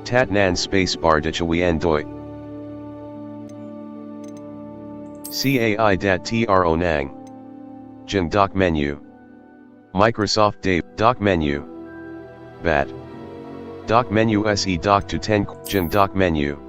Tat nan space bar dichawi doi. Cai dat tro nang. Jung doc menu. Microsoft Dave doc menu. Bat. Doc menu se doc to 10 Jung doc menu.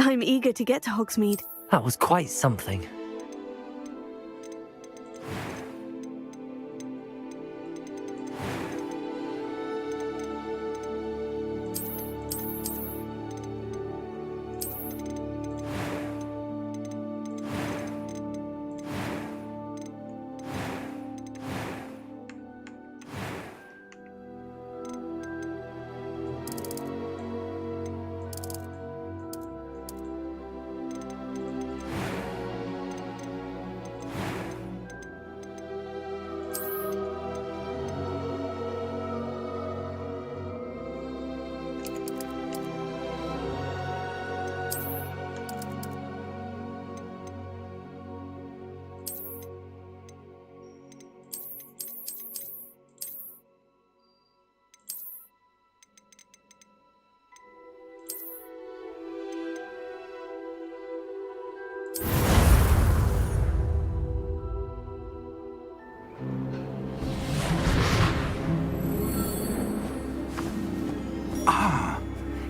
I'm eager to get to Hogsmeade. That was quite something.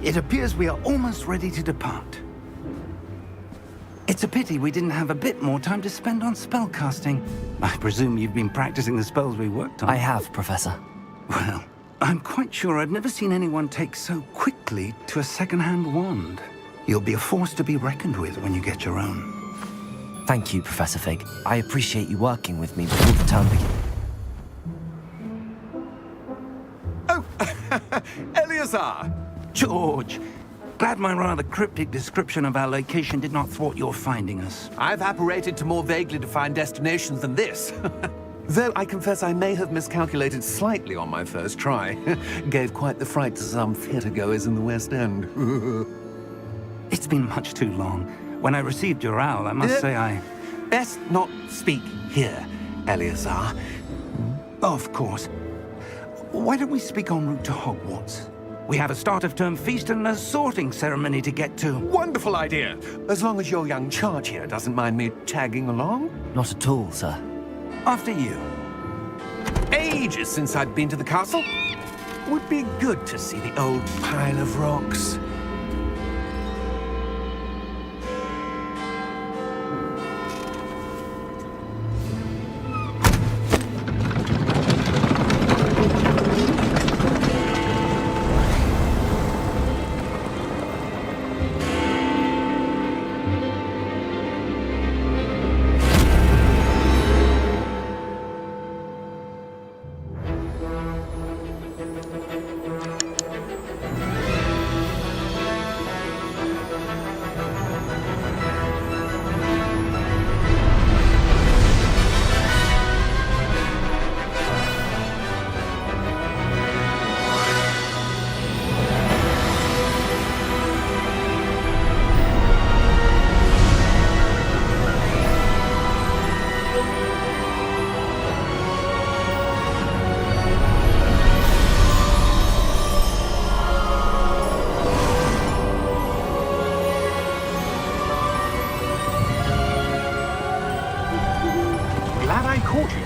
It appears we are almost ready to depart. It's a pity we didn't have a bit more time to spend on spellcasting. I presume you've been practicing the spells we worked on. I have, Professor. Well, I'm quite sure I've never seen anyone take so quickly to a second-hand wand. You'll be a force to be reckoned with when you get your own. Thank you, Professor Fig. I appreciate you working with me before the term begins. Oh, Eleazar! George, glad my rather cryptic description of our location did not thwart your finding us. I've apparated to more vaguely defined destinations than this. Though I confess I may have miscalculated slightly on my first try. Gave quite the fright to some theatre-goers in the West End. It's been much too long. When I received your owl, I must say I... Best not speak here, Eleazar. Of course. Why don't we speak en route to Hogwarts? We have a start-of-term feast and a sorting ceremony to get to. Wonderful idea! As long as your young charge here doesn't mind me tagging along. Not at all, sir. After you. Ages since I'd been to the castle. Would be good to see the old pile of rocks.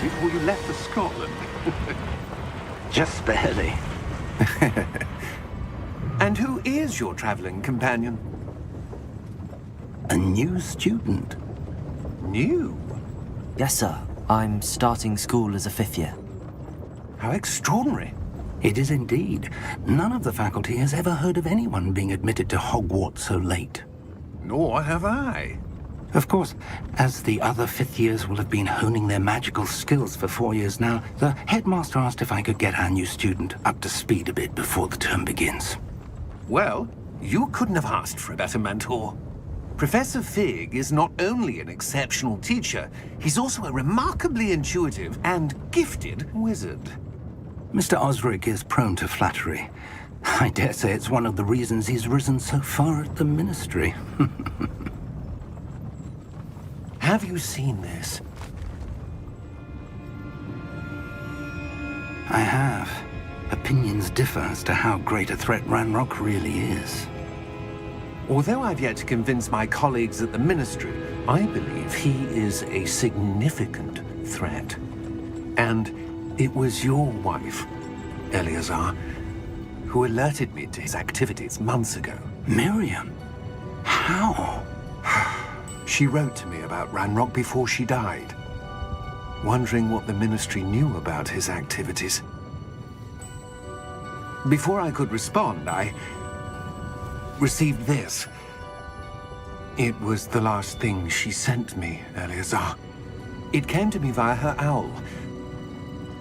Before you left for Scotland. Just barely. And who is your traveling companion? A new student. New? Yes, sir. I'm starting school as a 5th year. How extraordinary. It is indeed. None of the faculty has ever heard of anyone being admitted to Hogwarts so late. Nor have I. Of course, as the other 5th years will have been honing their magical skills for 4 years now, the headmaster asked if I could get our new student up to speed a bit before the term begins. Well, you couldn't have asked for a better mentor. Professor Fig is not only an exceptional teacher, he's also a remarkably intuitive and gifted wizard. Mr. Osric is prone to flattery. I dare say it's one of the reasons he's risen so far at the Ministry. Have you seen this? I have. Opinions differ as to how great a threat Ranrock really is. Although I've yet to convince my colleagues at the Ministry, I believe he is a significant threat. And it was your wife, Eleazar, who alerted me to his activities months ago. Miriam? how? She wrote to me about Ranrock before she died, wondering what the Ministry knew about his activities. Before I could respond, I received this. It was the last thing she sent me, Eleazar. It came to me via her owl,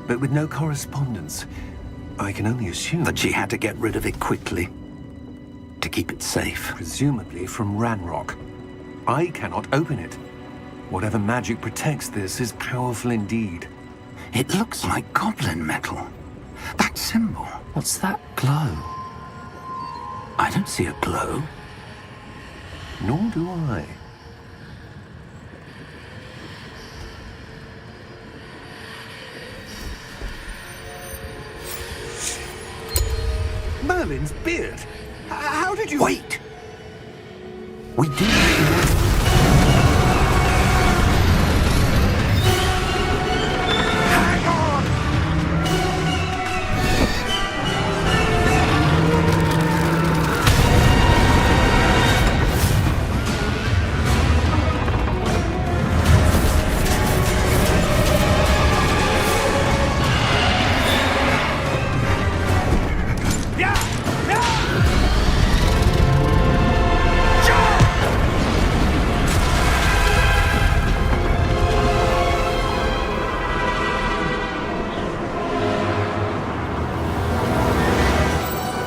but with no correspondence. I can only assume That she had to get rid of it quickly to keep it safe. presumably from Ranrock. I cannot open it. Whatever magic protects this is powerful indeed. It looks like goblin metal. That symbol. What's that glow? I don't see a glow. Nor do I. Merlin's beard. How did you... Wait! We do. Hang on!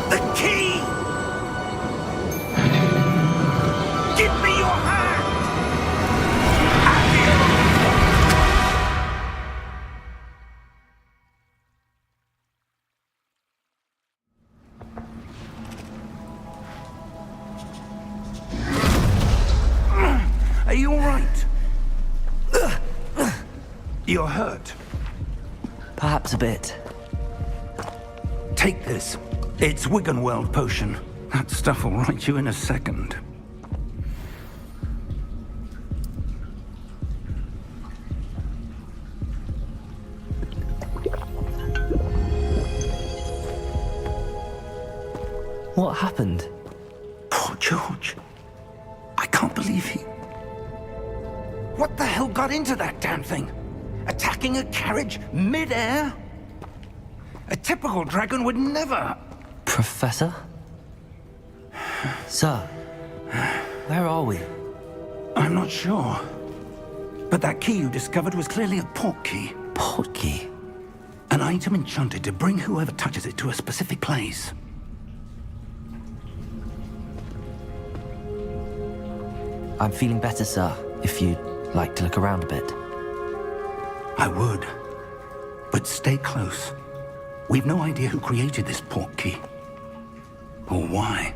The key! Give me your hand! Are you all right? You're hurt. Perhaps a bit. Take this. It's Wiggenweld potion. That stuff will right you in a second. What happened? Poor George. I can't believe he... What the hell got into that damn thing? Attacking a carriage mid-air? A typical dragon would never... Professor? Sir, where are we? I'm not sure. But that key you discovered was clearly a port key. Port key? An item enchanted to bring whoever touches it to a specific place. I'm feeling better, sir, if you'd like to look around a bit. I would. But stay close. We've no idea who created this port key. Or why.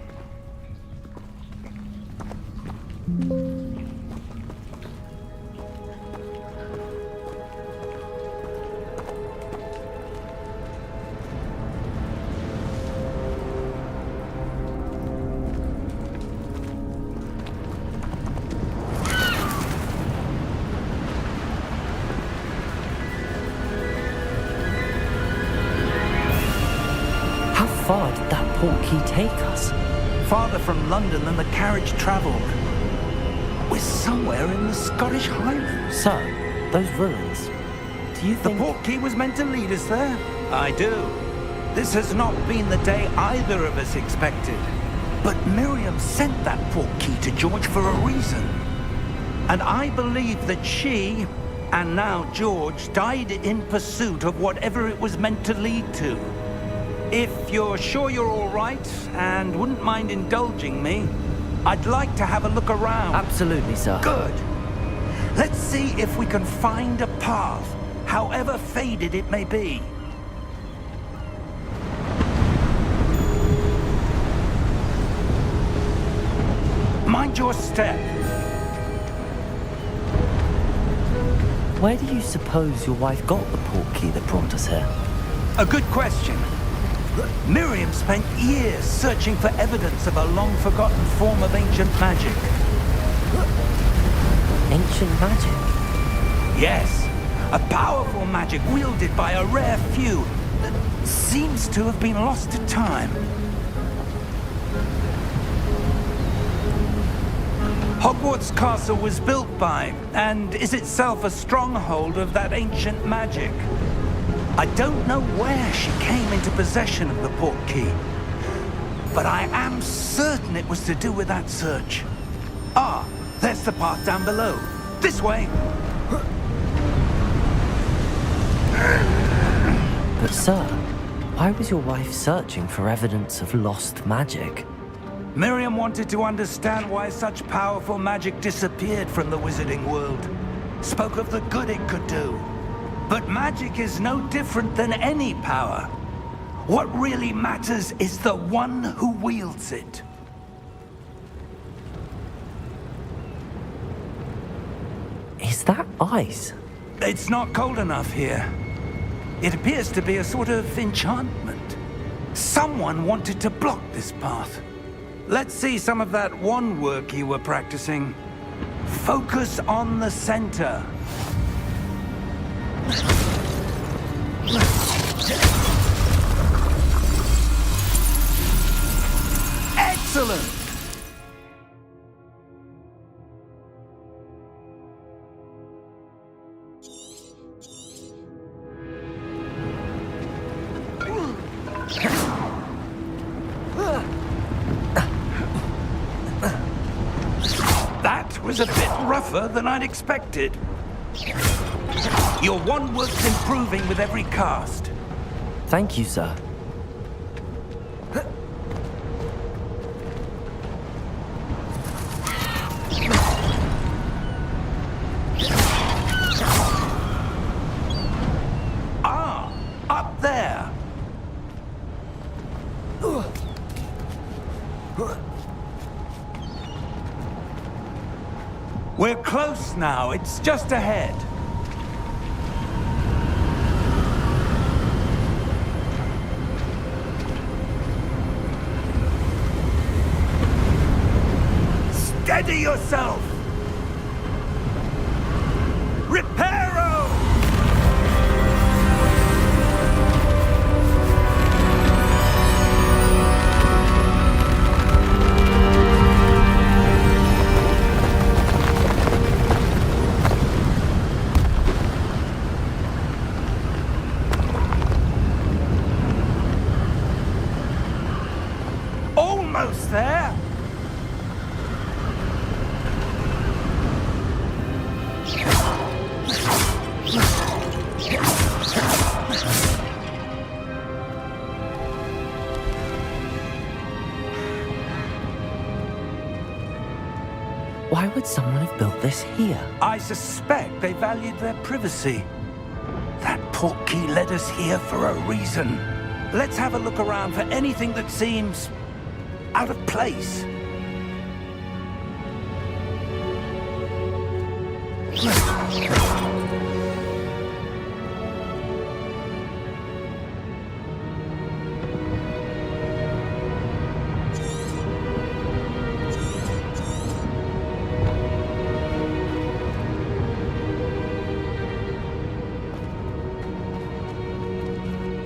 How far did that port key take us? Farther from London than the carriage traveled. We're somewhere in the Scottish Highlands. Sir, those ruins. Do you The think... port key was meant to lead us there? I do. This has not been the day either of us expected. But Miriam sent that port key to George for a reason. And I believe that she, and now George, died in pursuit of whatever it was meant to lead to. If you're sure you're all right and wouldn't mind indulging me, I'd like to have a look around. Absolutely, sir. Good. Let's see if we can find a path, however faded it may be. Mind your step. Where do you suppose your wife got the port key that brought us here? A good question. Miriam spent years searching for evidence of a long-forgotten form of ancient magic. Ancient magic? Yes, a powerful magic wielded by a rare few that seems to have been lost to time. Hogwarts Castle was built by, and is itself a stronghold of that ancient magic. I don't know where she came into possession of the portkey, but I am certain it was to do with that search. Ah, there's the path down below. This way! But sir, why was your wife searching for evidence of lost magic? Miriam wanted to understand why such powerful magic disappeared from the wizarding world. Spoke of the good it could do. But magic is no different than any power. What really matters is the one who wields it. Is that ice? It's not cold enough here. It appears to be a sort of enchantment. Someone wanted to block this path. Let's see some of that wand work you were practicing. Focus on the center. Excellent! That was a bit rougher than I'd expected. Your wand work's improving with every cast. Thank you, sir. Ah, up there. We're close now. It's just ahead. Steady yourself! Reparo! Almost there! Why would someone have built this here? I suspect they valued their privacy. That portkey led us here for a reason. Let's have a look around for anything that seems out of place.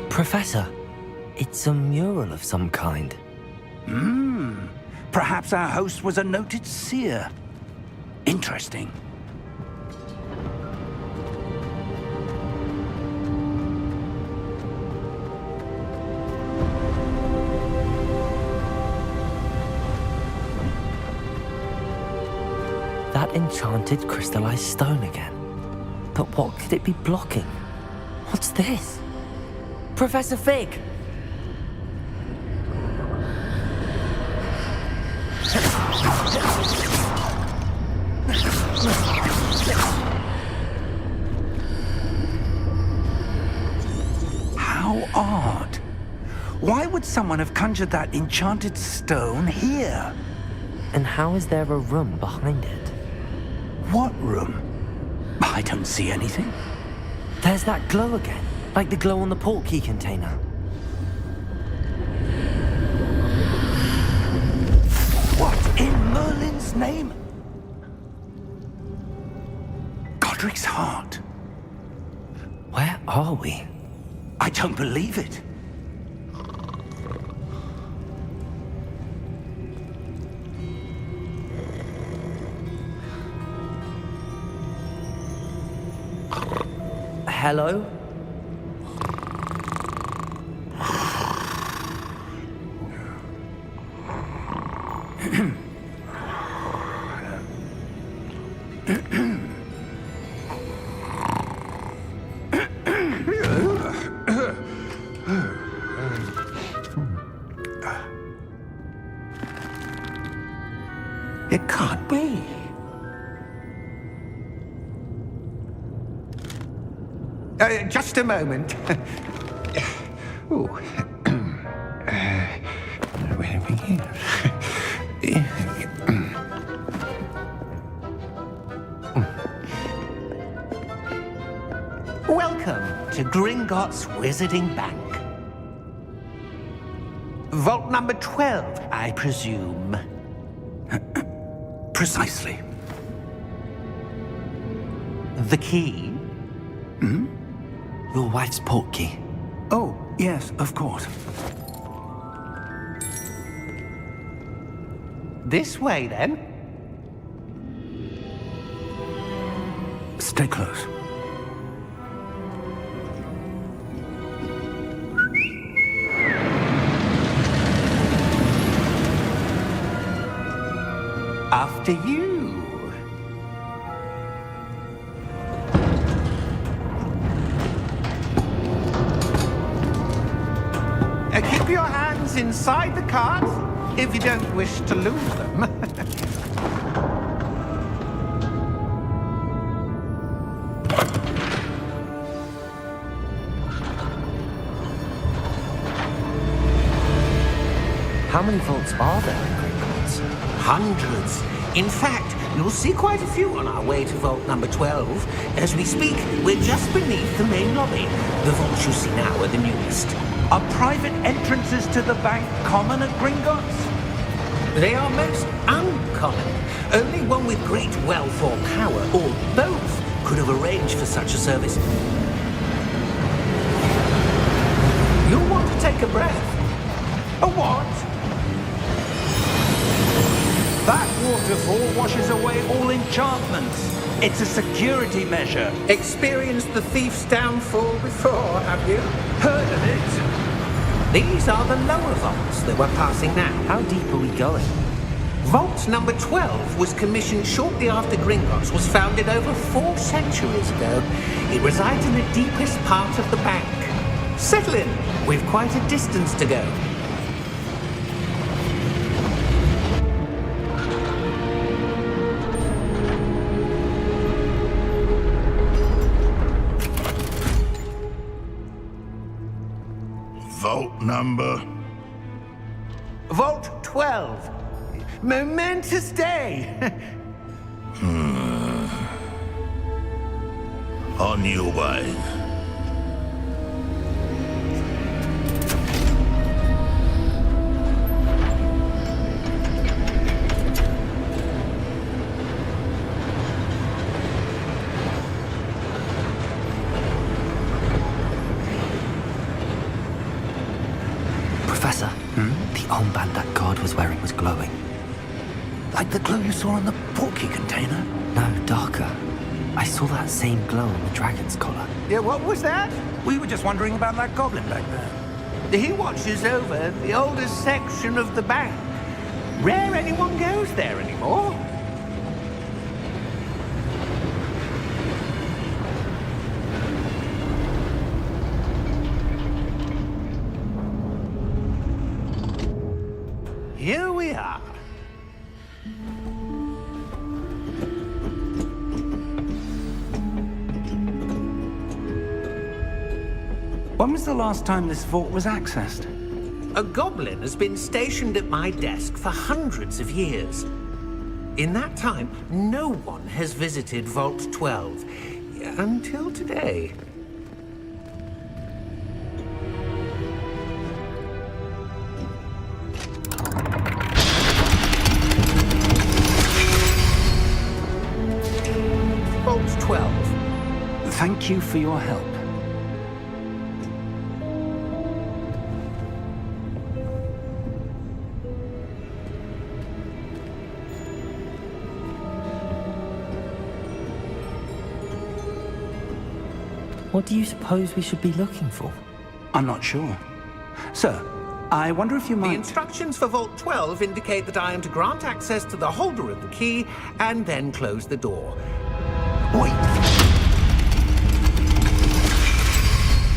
Professor, it's a mural of some kind. Perhaps our host was a noted seer. Interesting. That enchanted crystallized stone again. But what could it be blocking? What's this? Professor Fig! How odd. Why would someone have conjured that enchanted stone here? And how is there a room behind it? What room? I don't see anything. There's that glow again, like the glow on the portkey container. What in Merlin's name? Godric's heart. Where are we? I don't believe it. hello? It can't be. Just a moment. Ooh. Where are we here? Welcome to Gringotts Wizarding Bank. Vault number 12, I presume. Precisely. The key? Your wife's portkey. Oh, yes, of course. This way, then. Stay close. After you. Keep your hands inside the cart if you don't wish to lose them. How many vaults are there in Gringotts? Hundreds. In fact, you'll see quite a few on our way to vault number 12. As we speak, we're just beneath the main lobby. The vaults you see now are the newest. Are private entrances to the bank common at Gringotts? They are most uncommon. Only one with great wealth or power, or both, could have arranged for such a service. You'll want to take a breath. A what? That waterfall washes away all enchantments. It's a security measure. Experienced the thief's downfall before, have you? Heard of it? These are the lower vaults that we're passing now. How deep are we going? Vault number 12 was commissioned shortly after Gringotts was founded over 4 centuries ago. It resides in the deepest part of the bank. Settle in. We've quite a distance to go. Vault number? Vault 12. Momentous day. On your way. Professor, the armband that guard was wearing was glowing. Like the glow you saw on the portkey container? No, darker. I saw that same glow on the dragon's collar. Yeah, what was that? We were just wondering about that goblin back there. He watches over the oldest section of the bank. Rare anyone goes there anymore. Here we are. When was the last time this vault was accessed? A goblin has been stationed at my desk for hundreds of years. In that time, no one has visited Vault 12 until today. Vault 12. Thank you for your help. What do you suppose we should be looking for? I'm not sure. Sir, I wonder if you The might... instructions for Vault 12 indicate that I am to grant access to the holder of the key and then close the door. Wait!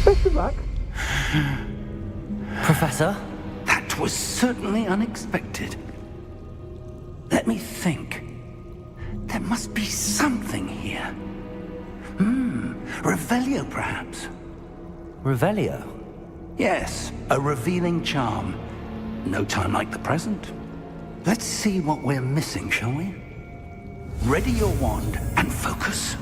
Best of luck. Professor? That was certainly unexpected. Let me think. There must be something here. Revelio, perhaps? Revelio? Yes, a revealing charm. No time like the present. Let's see what we're missing, shall we? Ready your wand and focus.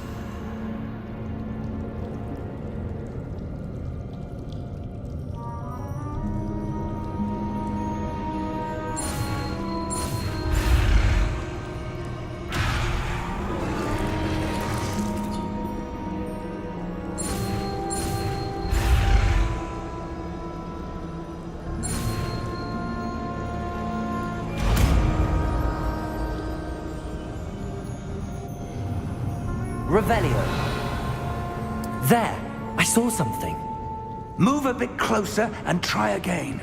Revelio. There! I saw something. Move a bit closer and try again.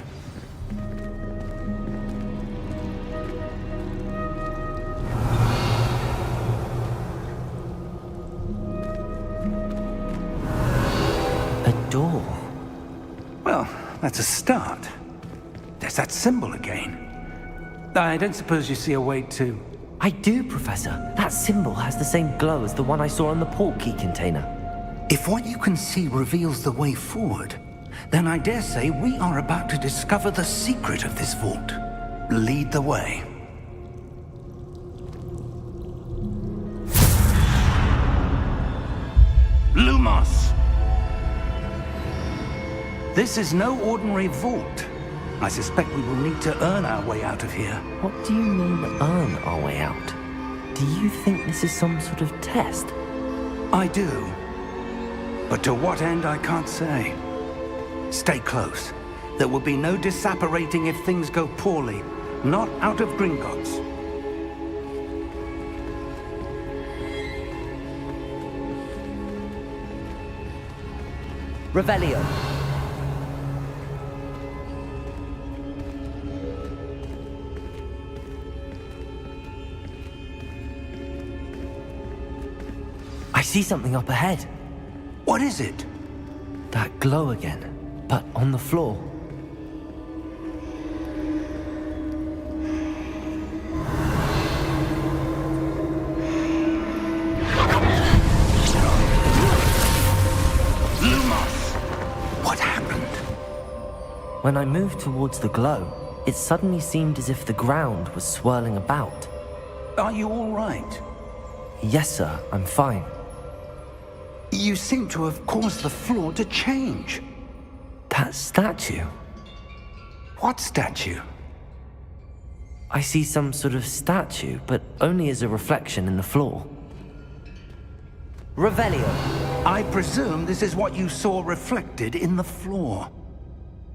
A door. Well, that's a start. There's that symbol again. I don't suppose you see a way to... I do, Professor. That symbol has the same glow as the one I saw on the port key container. If what you can see reveals the way forward, then I dare say we are about to discover the secret of this vault. Lead the way. Lumos! This is no ordinary vault. I suspect we will need to earn our way out of here. What do you mean, earn our way out? Do you think this is some sort of test? I do. But to what end, I can't say. Stay close. There will be no disapparating if things go poorly. Not out of Gringotts. Revelio. I see something up ahead. What is it? That glow again, but on the floor. Lumos! What happened? When I moved towards the glow, it suddenly seemed as if the ground was swirling about. Are you all right? Yes, sir, I'm fine. You seem to have caused the floor to change. That statue. What statue? I see some sort of statue, but only as a reflection in the floor. Revelio. I presume this is what you saw reflected in the floor.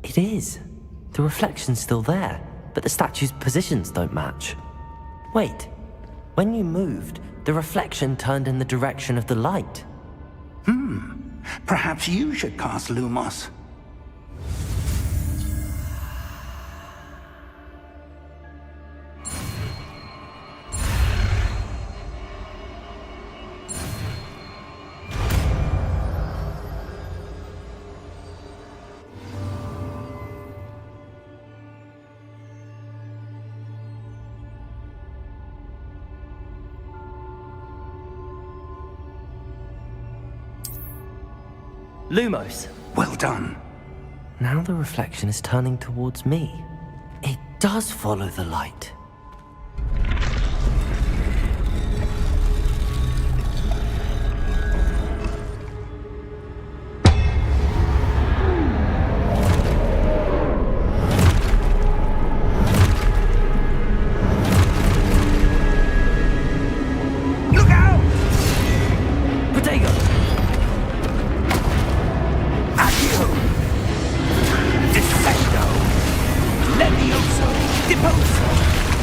It is. The reflection's still there, but the statue's positions don't match. Wait. When you moved, the reflection turned in the direction of the light. Perhaps you should cast Lumos. Lumos. Well done. Now the reflection is turning towards me. It does follow the light. Look out! Protego! Accio! Descendo! Levioso! Deposo!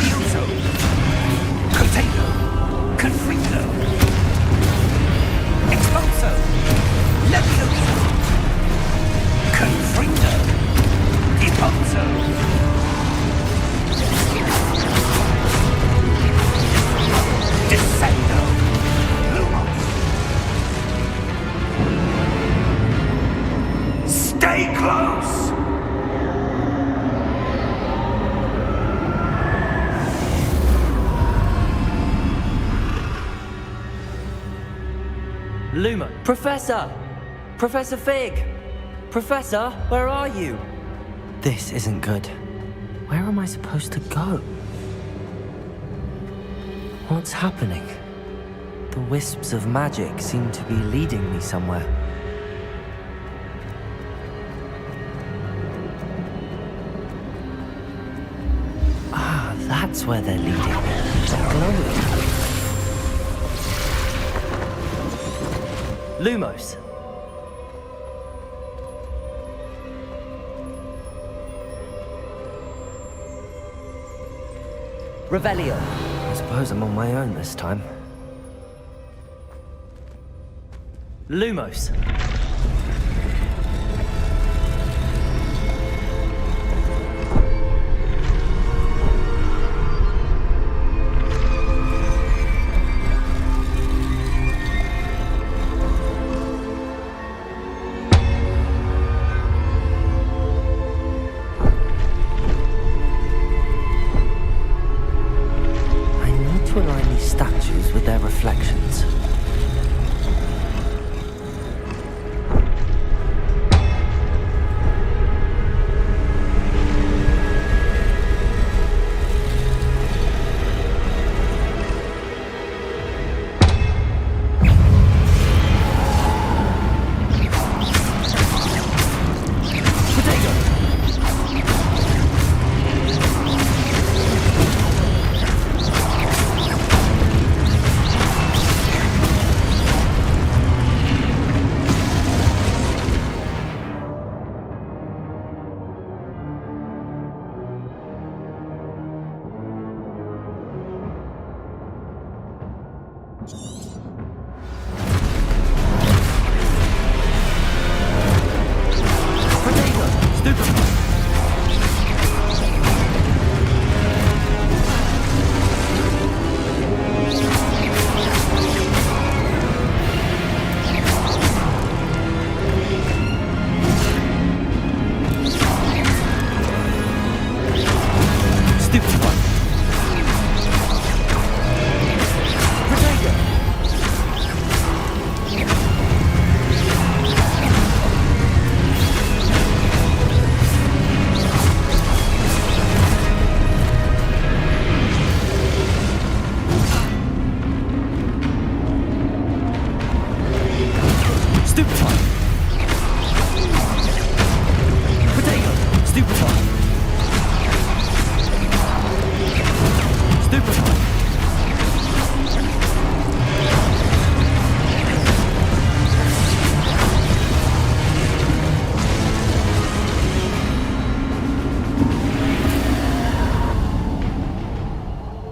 Levioso! Cotego! Confringo! Expulso! Levioso! Confringo! Expulso! Descendo! Lumos! Stay close! Luma! Professor! Professor Fig! Professor, where are you? This isn't good. Where am I supposed to go? What's happening? The wisps of magic seem to be leading me somewhere. Ah, that's where they're leading me. They're glowing. Lumos. Revelio. I suppose I'm on my own this time. Lumos. To align these statues with their reflections.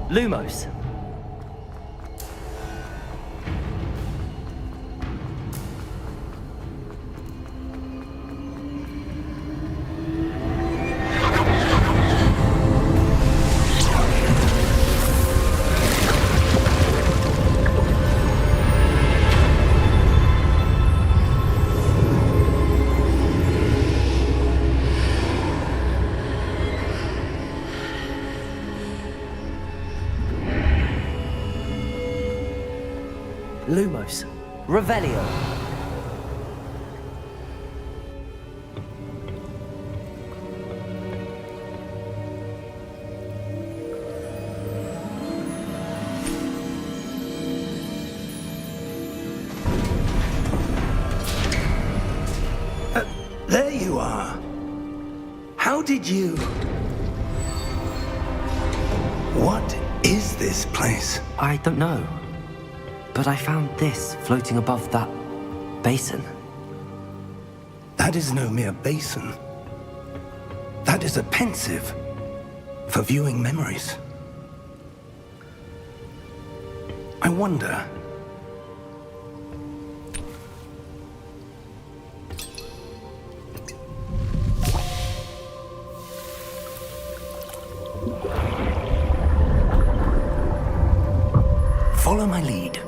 Lumos. Lumos. Revelio. There you are. How did you... What is this place? I don't know. But I found this floating above that basin. That is no mere basin. That is a pensive for viewing memories. I wonder... Follow my lead.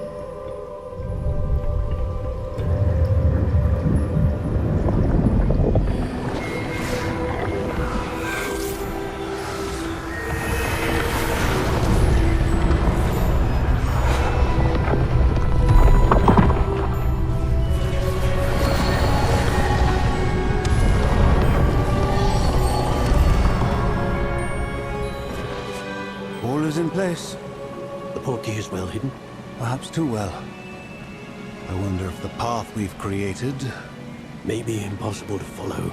All is in place. The portkey is well hidden. Perhaps too well. I wonder if the path we've created... May be impossible to follow.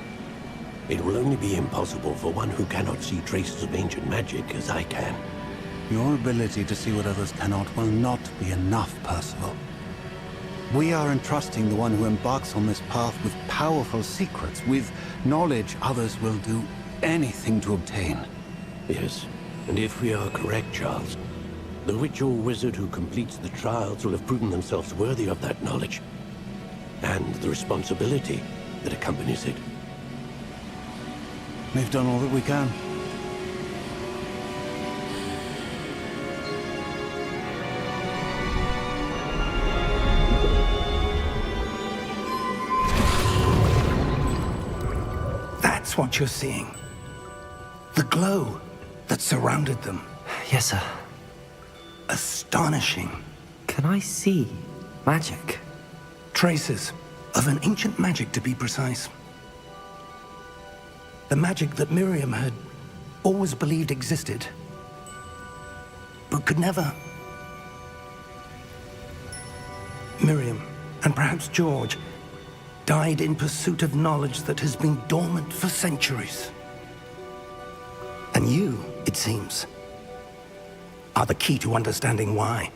It will only be impossible for one who cannot see traces of ancient magic as I can. Your ability to see what others cannot will not be enough, Percival. We are entrusting the one who embarks on this path with powerful secrets, with knowledge others will do anything to obtain. Yes, and if we are correct, Charles, the witch or wizard who completes the trials will have proven themselves worthy of that knowledge, and the responsibility that accompanies it. We've done all that we can. That's what you're seeing. The glow that surrounded them. Yes, sir. Astonishing. Can I see magic? Traces of an ancient magic, to be precise. The magic that Miriam had always believed existed, but could never. Miriam, and perhaps George, died in pursuit of knowledge that has been dormant for centuries. And you, it seems, are the key to understanding why.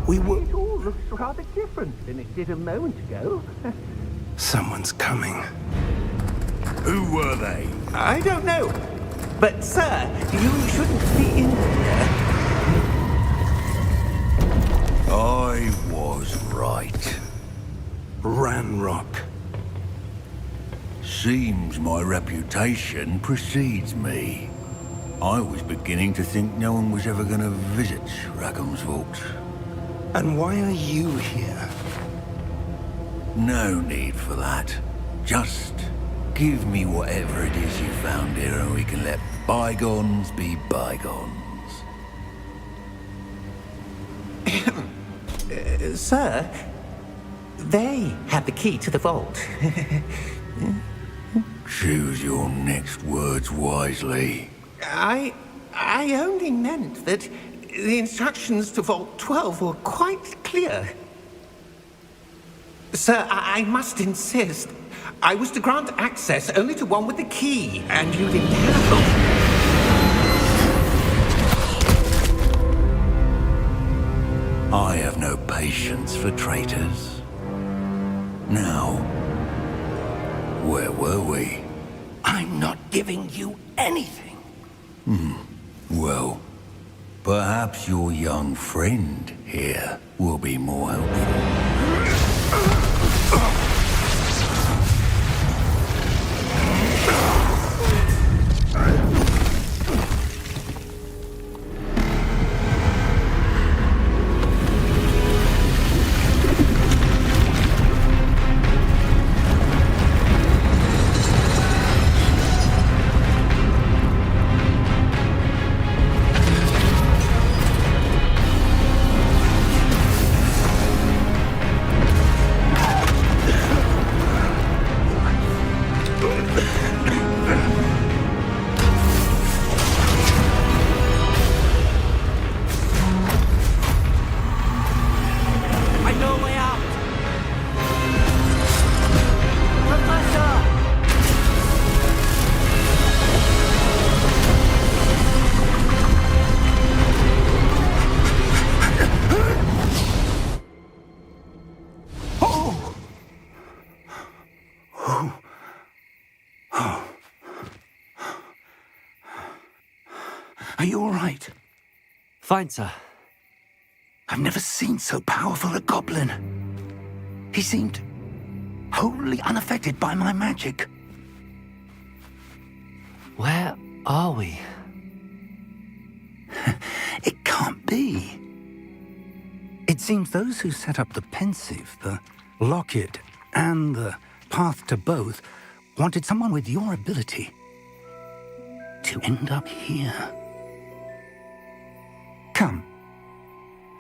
We were... It all looks rather different than it did a moment ago. Someone's coming. Who were they? I don't know. But, sir, you shouldn't be in here. I was right. Ranrock. Seems my reputation precedes me. I was beginning to think no one was ever going to visit Rackham's vault. And why are you here? No need for that. Just give me whatever it is you found here and we can let bygones be bygones. Sir, they have the key to the vault. Choose your next words wisely. I only meant that the instructions to Vault 12 were quite clear. Sir, I must insist. I was to grant access only to one with the key, and you didn't have I have no patience for traitors. Now, where were we? I'm not giving you anything. Well, perhaps your young friend here will be more helpful. Are you all right? Fine, sir. I've never seen so powerful a goblin. He seemed wholly unaffected by my magic. Where are we? It can't be. It seems those who set up the pensive, the locket, and the path to both wanted someone with your ability to end up here. Come.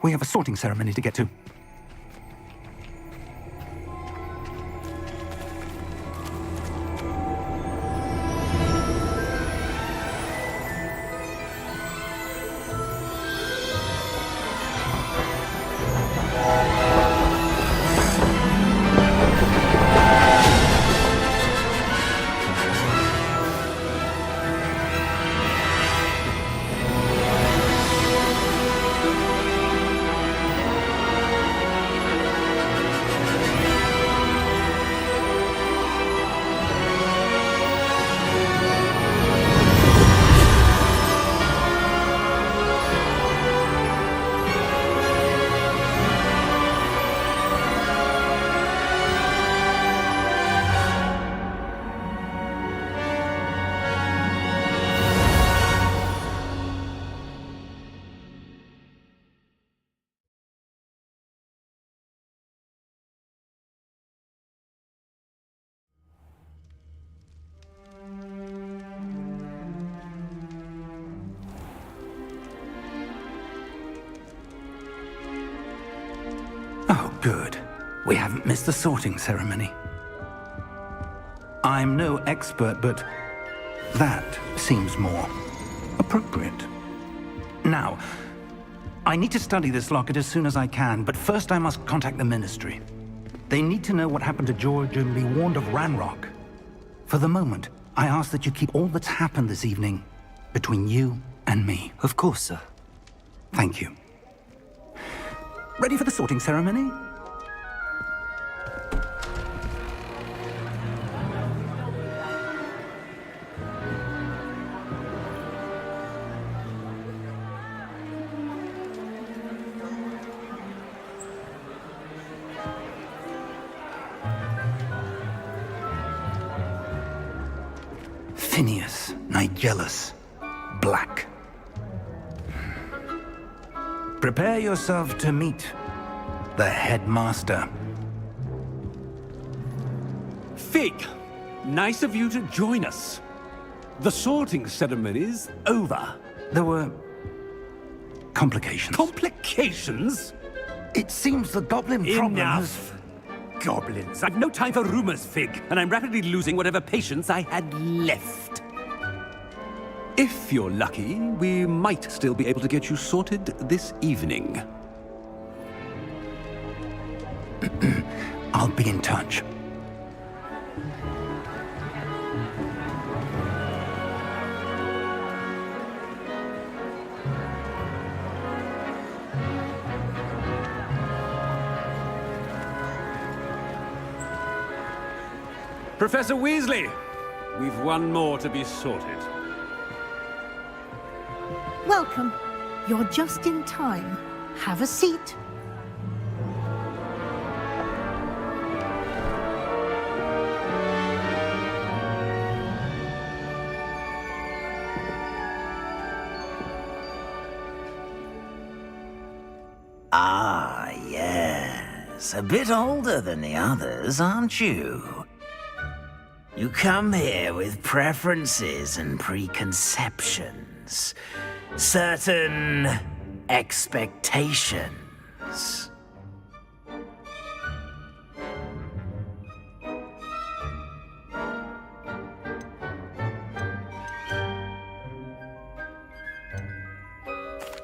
We have a sorting ceremony to get to. Oh, good. We haven't missed the sorting ceremony. I'm no expert, but that seems more appropriate. Now, I need to study this locket as soon as I can, but first I must contact the Ministry. They need to know what happened to George and be warned of Ranrock. For the moment, I ask that you keep all that's happened this evening between you and me. Of course, sir. Thank you. Ready for the sorting ceremony? Phineas Nigellus Black. Prepare yourself to meet the headmaster. Fig, nice of you to join us. The sorting ceremony's over. There were complications. Complications? It seems the goblin problem Enough. Goblins. I've no time for rumors, Fig, and I'm rapidly losing whatever patience I had left. If you're lucky, we might still be able to get you sorted this evening. I'll be in touch. Professor Weasley, we've one more to be sorted. Welcome. You're just in time. Have a seat. Ah, yes. A bit older than the others, aren't you? You come here with preferences and preconceptions. Certain expectations.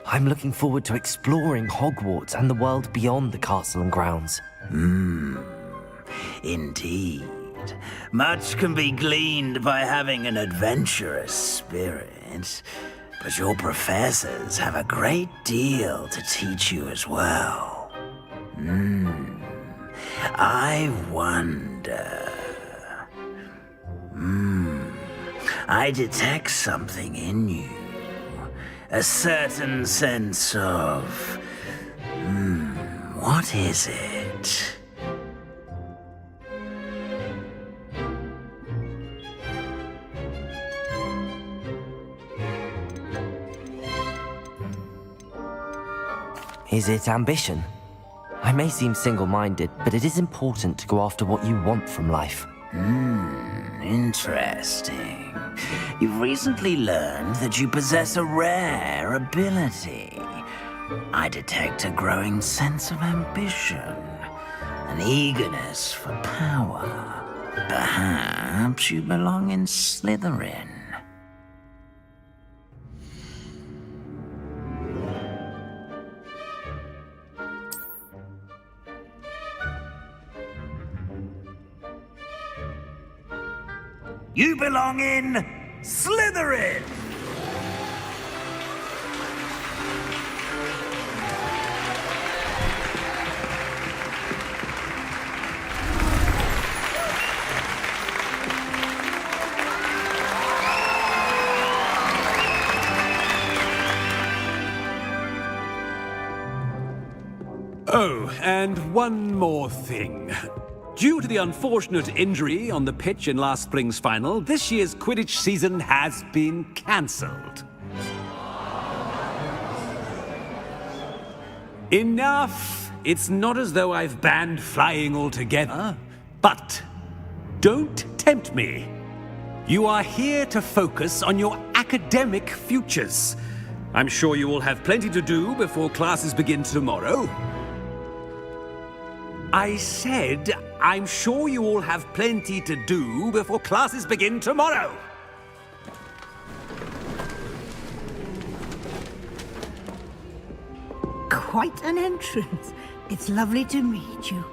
I'm looking forward to exploring Hogwarts and the world beyond the castle and grounds. Indeed. Much can be gleaned by having an adventurous spirit, but your professors have a great deal to teach you as well. I wonder... I detect something in you. A certain sense of... What is it? Is it ambition? I may seem single-minded, but it is important to go after what you want from life. Interesting. You've recently learned that you possess a rare ability. I detect a growing sense of ambition, an eagerness for power. Perhaps you belong in Slytherin. You belong in Slytherin! Oh, and one more thing. Due to the unfortunate injury on the pitch in last spring's final, this year's Quidditch season has been cancelled. Enough! It's not as though I've banned flying altogether, but don't tempt me. You are here to focus on your academic futures. I'm sure you will have plenty to do before classes begin tomorrow. I said, I'm sure you all have plenty to do before classes begin tomorrow. Quite an entrance. It's lovely to meet you.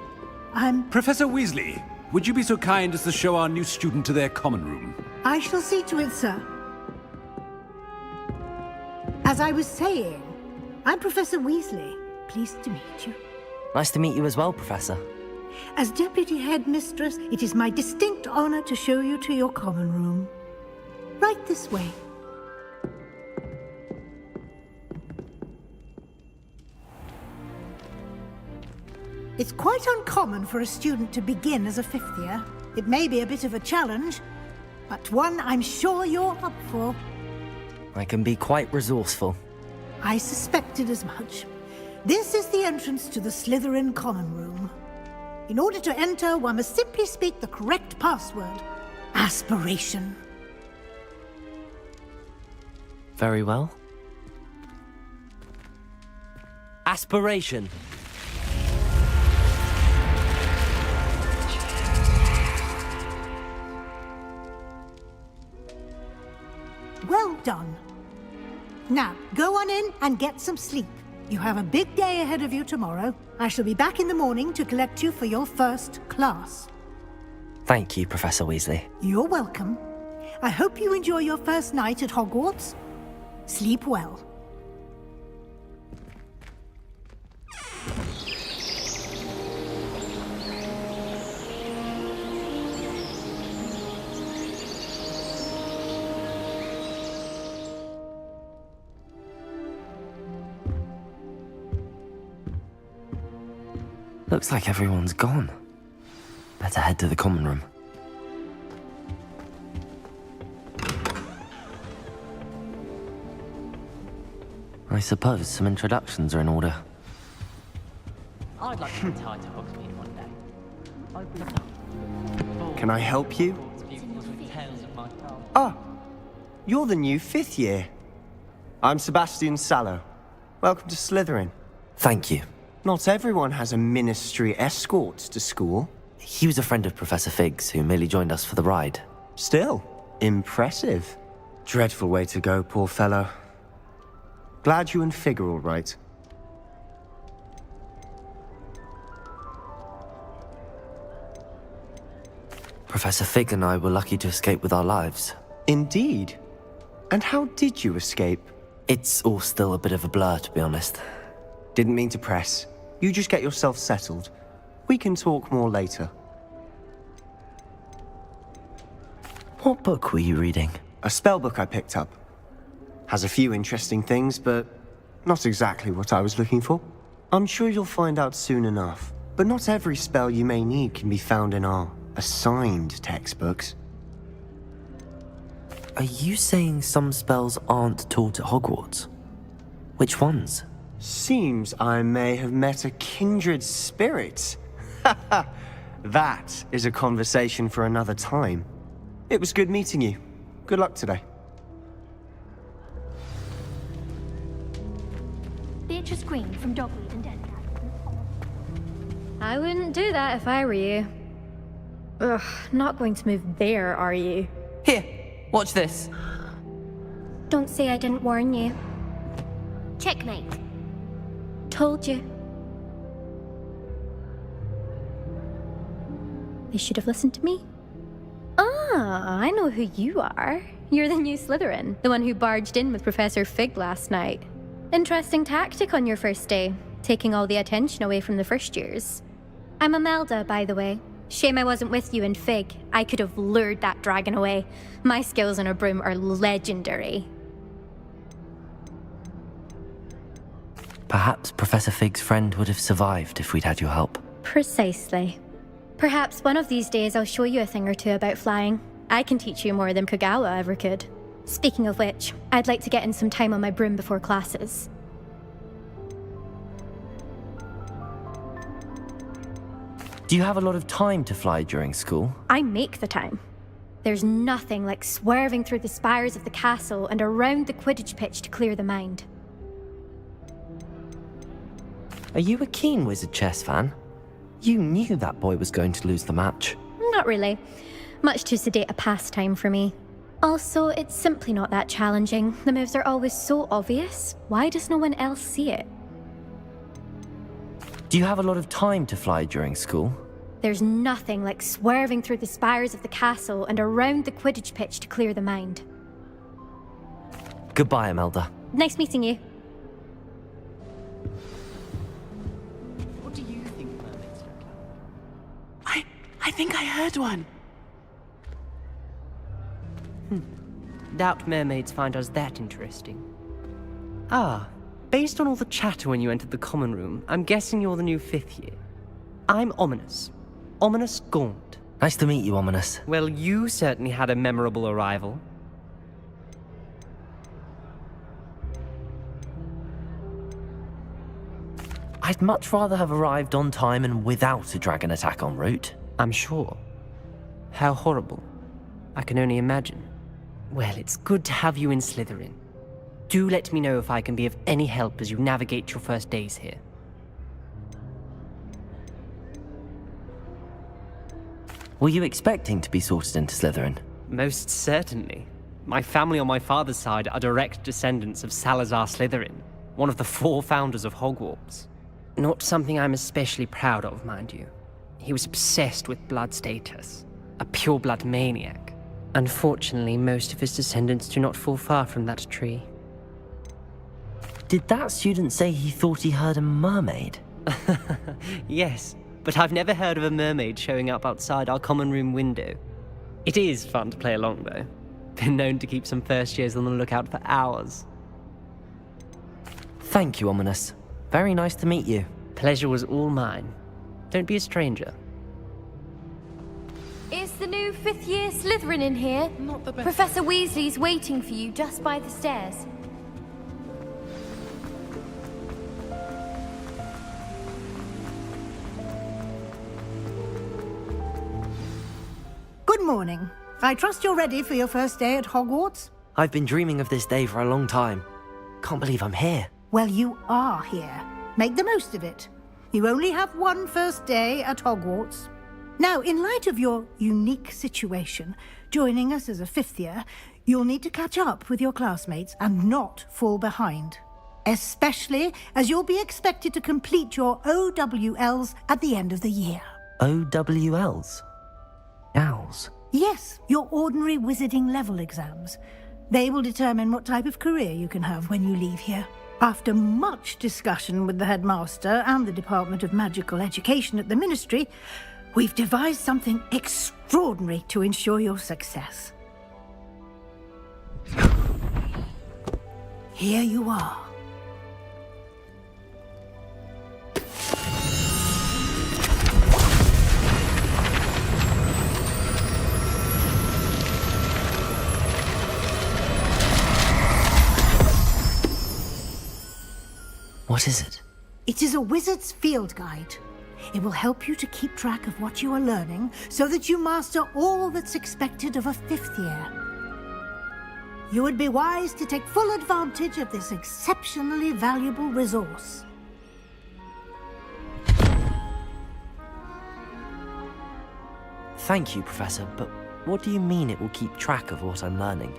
Professor Weasley, would you be so kind as to show our new student to their common room? I shall see to it, sir. As I was saying, I'm Professor Weasley. Pleased to meet you. Nice to meet you as well, Professor. As Deputy Headmistress, it is my distinct honor to show you to your common room. Right this way. It's quite uncommon for a student to begin as a fifth year. It may be a bit of a challenge, but one I'm sure you're up for. I can be quite resourceful. I suspected as much. This is the entrance to the Slytherin common room. In order to enter, one must simply speak the correct password. Aspiration. Very well. Aspiration. Well done. Now, go on in and get some sleep. You have a big day ahead of you tomorrow. I shall be back in the morning to collect you for your first class. Thank you, Professor Weasley. You're welcome. I hope you enjoy your first night at Hogwarts. Sleep well. Looks like everyone's gone. Better head to the common room. I suppose some introductions are in order. I'd like to retire to Hogsmeade one day. Open up. Can I help you? Ah, you're the new fifth year. I'm Sebastian Sallow. Welcome to Slytherin. Thank you. Not everyone has a ministry escort to school. He was a friend of Professor Fig's who merely joined us for the ride. Still, impressive. Dreadful way to go, poor fellow. Glad you and Fig are all right. Professor Fig and I were lucky to escape with our lives. Indeed. And how did you escape? It's all still a bit of a blur, to be honest. Didn't mean to press. You just get yourself settled. We can talk more later. What book were you reading? A spell book I picked up. Has a few interesting things, but not exactly what I was looking for. I'm sure you'll find out soon enough. But not every spell you may need can be found in our assigned textbooks. Are you saying some spells aren't taught at Hogwarts? Which ones? Seems I may have met a kindred spirit. That is a conversation for another time. It was good meeting you. Good luck today. Beatrice Green from Dogweed and Dead. I wouldn't do that if I were you. Ugh, not going to move there, are you? Here, watch this. Don't say I didn't warn you. Checkmate. Told you. They should have listened to me. Ah, I know who you are. You're the new Slytherin, the one who barged in with Professor Fig last night. Interesting tactic on your first day, taking all the attention away from the first years. I'm Imelda, by the way. Shame I wasn't with you in Fig. I could have lured that dragon away. My skills on a broom are legendary. Perhaps Professor Fig's friend would have survived if we'd had your help. Precisely. Perhaps one of these days I'll show you a thing or two about flying. I can teach you more than Kagawa ever could. Speaking of which, I'd like to get in some time on my broom before classes. Do you have a lot of time to fly during school? I make the time. There's nothing like swerving through the spires of the castle and around the Quidditch pitch to clear the mind. Are you a keen Wizard chess fan? You knew that boy was going to lose the match. Not really. Much too sedate a pastime for me. Also, it's simply not that challenging. The moves are always so obvious. Why does no one else see it? Do you have a lot of time to fly during school? There's nothing like swerving through the spires of the castle and around the Quidditch pitch to clear the mind. Goodbye, Imelda. Nice meeting you. What do you think mermaids look like? I think I heard one. Doubt mermaids find us that interesting. Ah, based on all the chatter when you entered the common room, I'm guessing you're the new 5th year. I'm Ominous. Ominous Gaunt. Nice to meet you, Ominous. Well, you certainly had a memorable arrival. I'd much rather have arrived on time and without a dragon attack en route. I'm sure. How horrible. I can only imagine. Well, it's good to have you in Slytherin. Do let me know if I can be of any help as you navigate your first days here. Were you expecting to be sorted into Slytherin? Most certainly. My family on my father's side are direct descendants of Salazar Slytherin, one of the 4 founders of Hogwarts. Not something I'm especially proud of, mind you. He was obsessed with blood status, a pure-blood maniac. Unfortunately, most of his descendants do not fall far from that tree. Did that student say he thought he heard a mermaid? Yes, but I've never heard of a mermaid showing up outside our common room window. It is fun to play along, though. Been known to keep some first years on the lookout for hours. Thank you, Ominous. Very nice to meet you. Pleasure was all mine. Don't be a stranger. Is the new 5th year Slytherin in here? Not the best. Professor Weasley's waiting for you just by the stairs. Good morning. I trust you're ready for your first day at Hogwarts? I've been dreaming of this day for a long time. Can't believe I'm here. Well, you are here. Make the most of it. You only have one first day at Hogwarts. Now, in light of your unique situation, joining us as a 5th year, you'll need to catch up with your classmates and not fall behind. Especially as you'll be expected to complete your OWLs at the end of the year. OWLs? Owls? Yes, your ordinary wizarding level exams. They will determine what type of career you can have when you leave here. After much discussion with the headmaster and the Department of Magical Education at the Ministry, we've devised something extraordinary to ensure your success. Here you are. What is it? It is a wizard's field guide. It will help you to keep track of what you are learning so that you master all that's expected of a 5th year. You would be wise to take full advantage of this exceptionally valuable resource. Thank you, Professor, but what do you mean it will keep track of what I'm learning?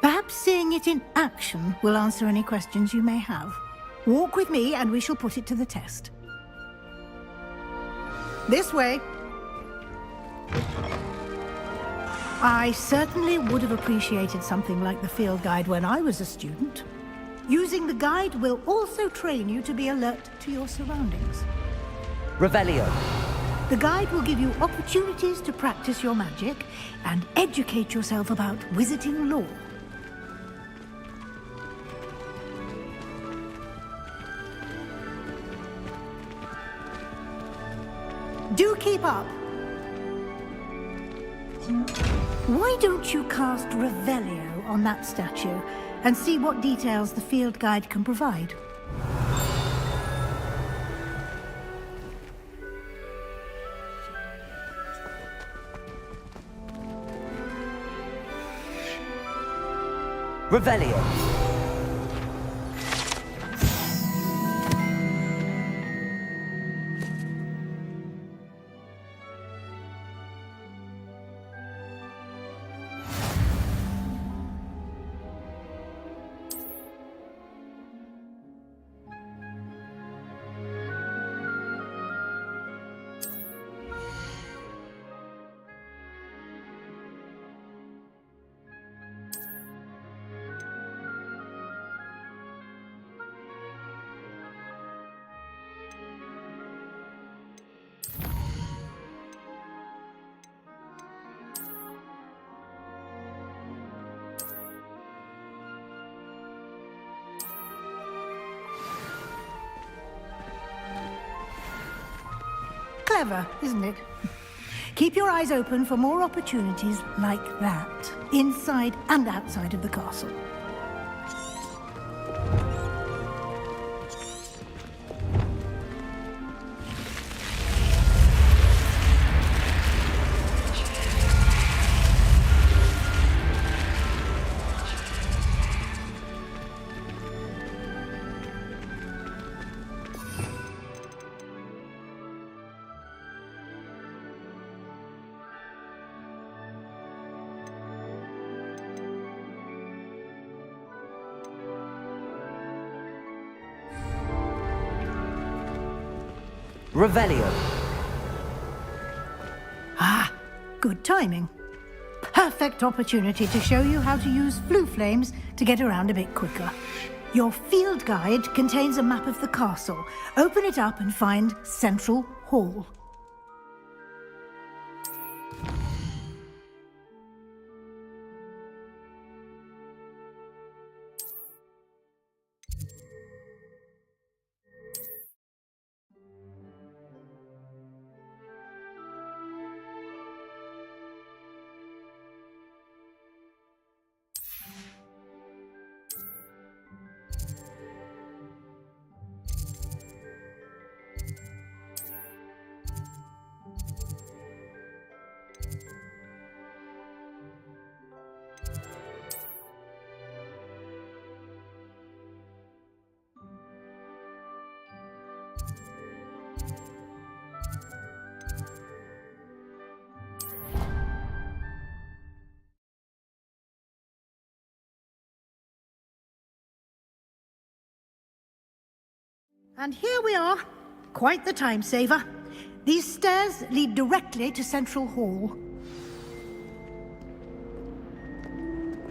Perhaps seeing it in action will answer any questions you may have. Walk with me and we shall put it to the test. This way. I certainly would have appreciated something like the field guide when I was a student. Using the guide will also train you to be alert to your surroundings. Revelio. The guide will give you opportunities to practice your magic and educate yourself about wizarding lore. Do keep up. Why don't you cast Revelio on that statue and see what details the field guide can provide? Revelio. Clever, isn't it? Keep your eyes open for more opportunities like that, inside and outside of the castle. Revelio. Ah, good timing. Perfect opportunity to show you how to use flue flames to get around a bit quicker. Your field guide contains a map of the castle. Open it up and find Central Hall. And here we are. Quite the time saver. These stairs lead directly to Central Hall.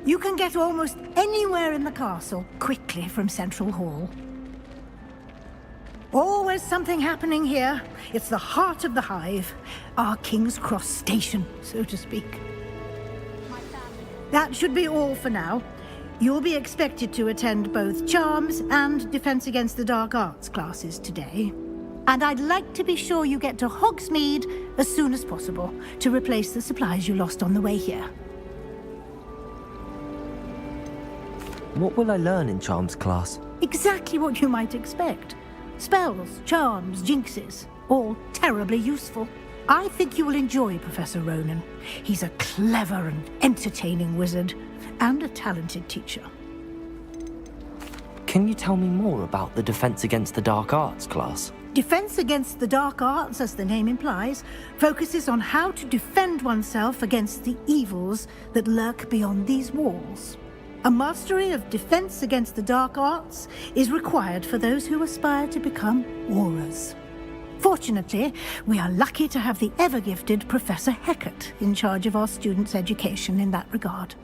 You can get almost anywhere in the castle quickly from Central Hall. Always something happening here. It's the heart of the hive. Our King's Cross station, so to speak. That should be all for now. You'll be expected to attend both Charms and Defense Against the Dark Arts classes today. And I'd like to be sure you get to Hogsmeade as soon as possible to replace the supplies you lost on the way here. What will I learn in Charms class? Exactly what you might expect. Spells, charms, jinxes, all terribly useful. I think you will enjoy Professor Ronan. He's a clever and entertaining wizard, and a talented teacher. Can you tell me more about the Defense Against the Dark Arts class? Defense Against the Dark Arts, as the name implies, focuses on how to defend oneself against the evils that lurk beyond these walls. A mastery of Defense Against the Dark Arts is required for those who aspire to become Aurors. Fortunately, we are lucky to have the ever-gifted Professor Hecat in charge of our students' education in that regard.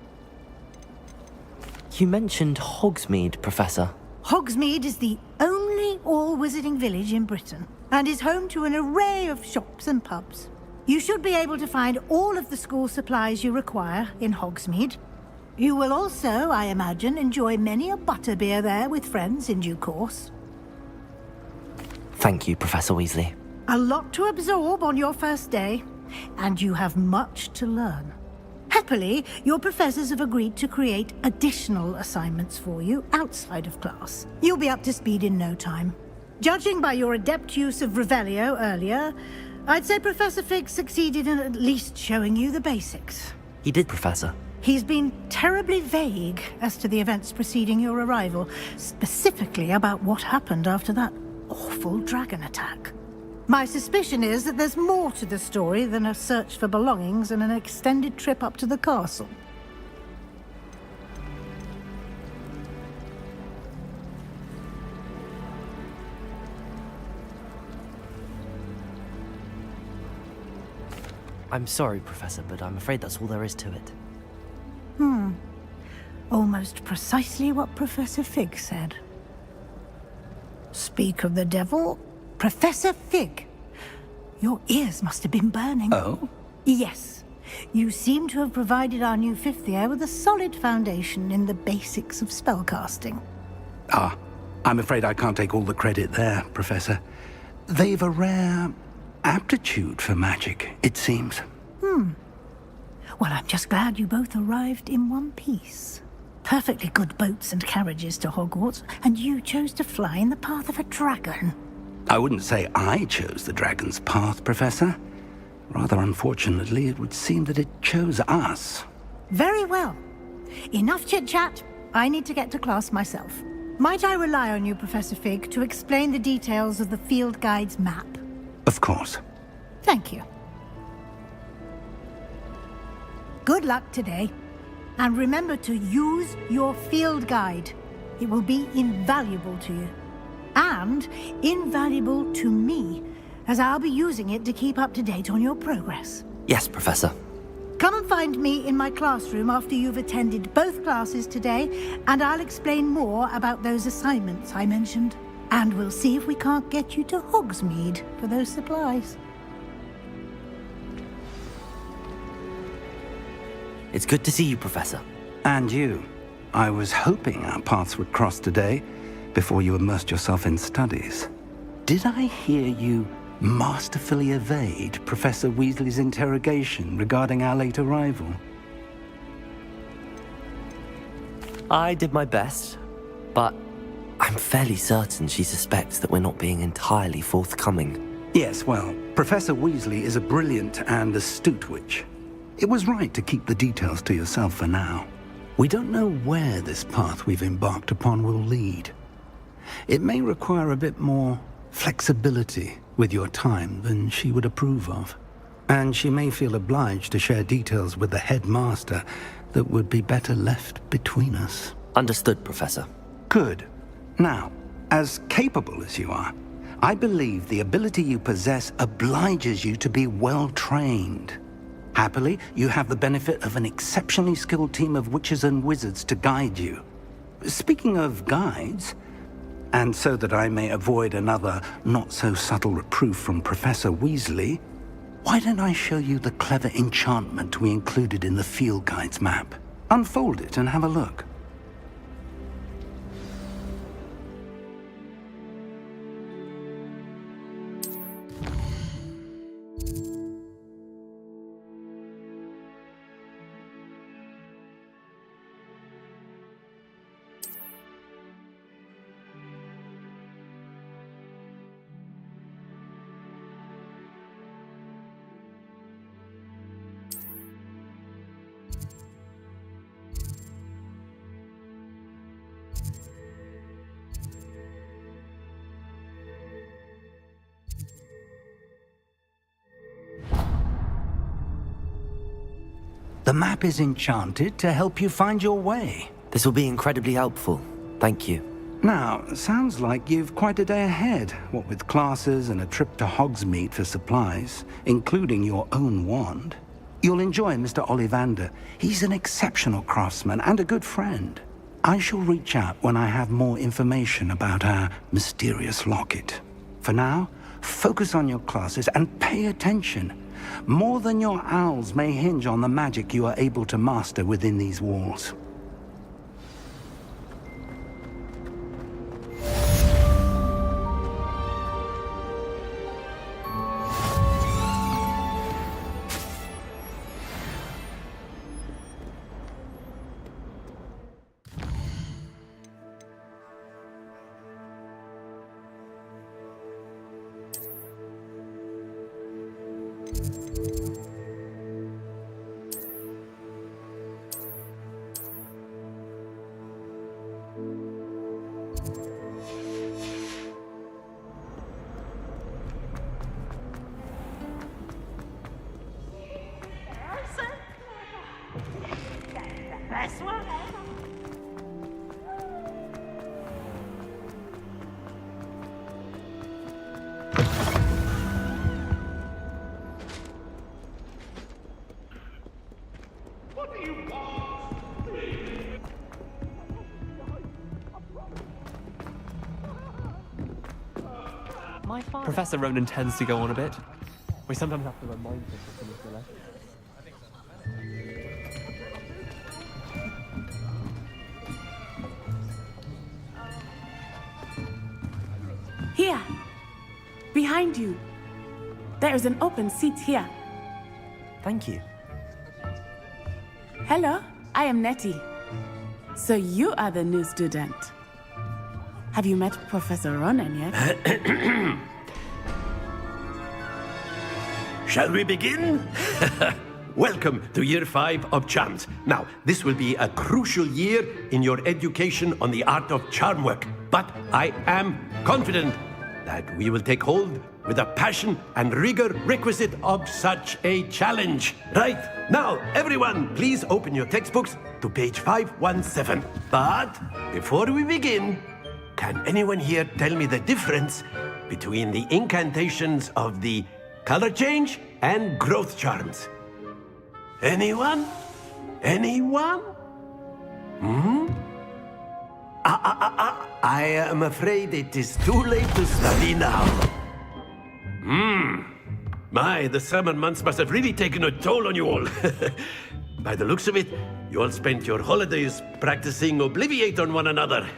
You mentioned Hogsmeade, Professor. Hogsmeade is the only all-wizarding village in Britain, and is home to an array of shops and pubs. You should be able to find all of the school supplies you require in Hogsmeade. You will also, I imagine, enjoy many a butterbeer there with friends in due course. Thank you, Professor Weasley. A lot to absorb on your first day, and you have much to learn. Happily, your professors have agreed to create additional assignments for you outside of class. You'll be up to speed in no time. Judging by your adept use of Revelio earlier, I'd say Professor Fig succeeded in at least showing you the basics. He did, Professor. He's been terribly vague as to the events preceding your arrival, specifically about what happened after that awful dragon attack. My suspicion is that there's more to the story than a search for belongings and an extended trip up to the castle. I'm sorry, Professor, but I'm afraid that's all there is to it. Almost precisely what Professor Fig said. Speak of the devil, Professor Fig. Your ears must have been burning. Oh? Yes. You seem to have provided our new fifth year with a solid foundation in the basics of spellcasting. I'm afraid I can't take all the credit there, Professor. They've a rare aptitude for magic, it seems. Well, I'm just glad you both arrived in one piece. Perfectly good boats and carriages to Hogwarts, and you chose to fly in the path of a dragon. I wouldn't say I chose the dragon's path, Professor. Rather unfortunately, it would seem that it chose us. Very well. Enough chit-chat. I need to get to class myself. Might I rely on you, Professor Fig, to explain the details of the field guide's map? Of course. Thank you. Good luck today. And remember to use your field guide. It will be invaluable to you. And invaluable to me, as I'll be using it to keep up to date on your progress. Yes, Professor. Come and find me in my classroom after you've attended both classes today, and I'll explain more about those assignments I mentioned. And we'll see if we can't get you to Hogsmeade for those supplies. It's good to see you, Professor. And you. I was hoping our paths would cross today, before you immersed yourself in studies. Did I hear you masterfully evade Professor Weasley's interrogation regarding our late arrival? I did my best, but I'm fairly certain she suspects that we're not being entirely forthcoming. Yes, well, Professor Weasley is a brilliant and astute witch. It was right to keep the details to yourself for now. We don't know where this path we've embarked upon will lead. It may require a bit more flexibility with your time than she would approve of. And she may feel obliged to share details with the headmaster that would be better left between us. Understood, Professor. Good. Now, as capable as you are, I believe the ability you possess obliges you to be well trained. Happily, you have the benefit of an exceptionally skilled team of witches and wizards to guide you. Speaking of guides, and so that I may avoid another not-so-subtle reproof from Professor Weasley, why don't I show you the clever enchantment we included in the field guide's map? Unfold it and have a look. The map is enchanted to help you find your way. This will be incredibly helpful. Thank you. Now, sounds like you've quite a day ahead, what with classes and a trip to Hogsmeade for supplies, including your own wand. You'll enjoy Mr. Ollivander. He's an exceptional craftsman and a good friend. I shall reach out when I have more information about our mysterious locket. For now, focus on your classes and pay attention. More than your owls may hinge on the magic you are able to master within these walls. Professor Ronan tends to go on a bit. We sometimes have to remind him to finish the lesson. Here! Behind you! There is an open seat here. Thank you. Hello, I am Nettie. So you are the new student. Have you met Professor Ronan yet? Shall we begin? Welcome to Year 5 of Charms. Now, this will be a crucial year in your education on the art of charm work. But I am confident that we will take hold with the passion and rigor requisite of such a challenge. Right, now, everyone, please open your textbooks to page 517. But before we begin, can anyone here tell me the difference between the incantations of the color change and growth charms? Anyone? Anyone? I am afraid it is too late to study now. My, the summer months must have really taken a toll on you all. By the looks of it, you all spent your holidays practicing Obliviate on one another.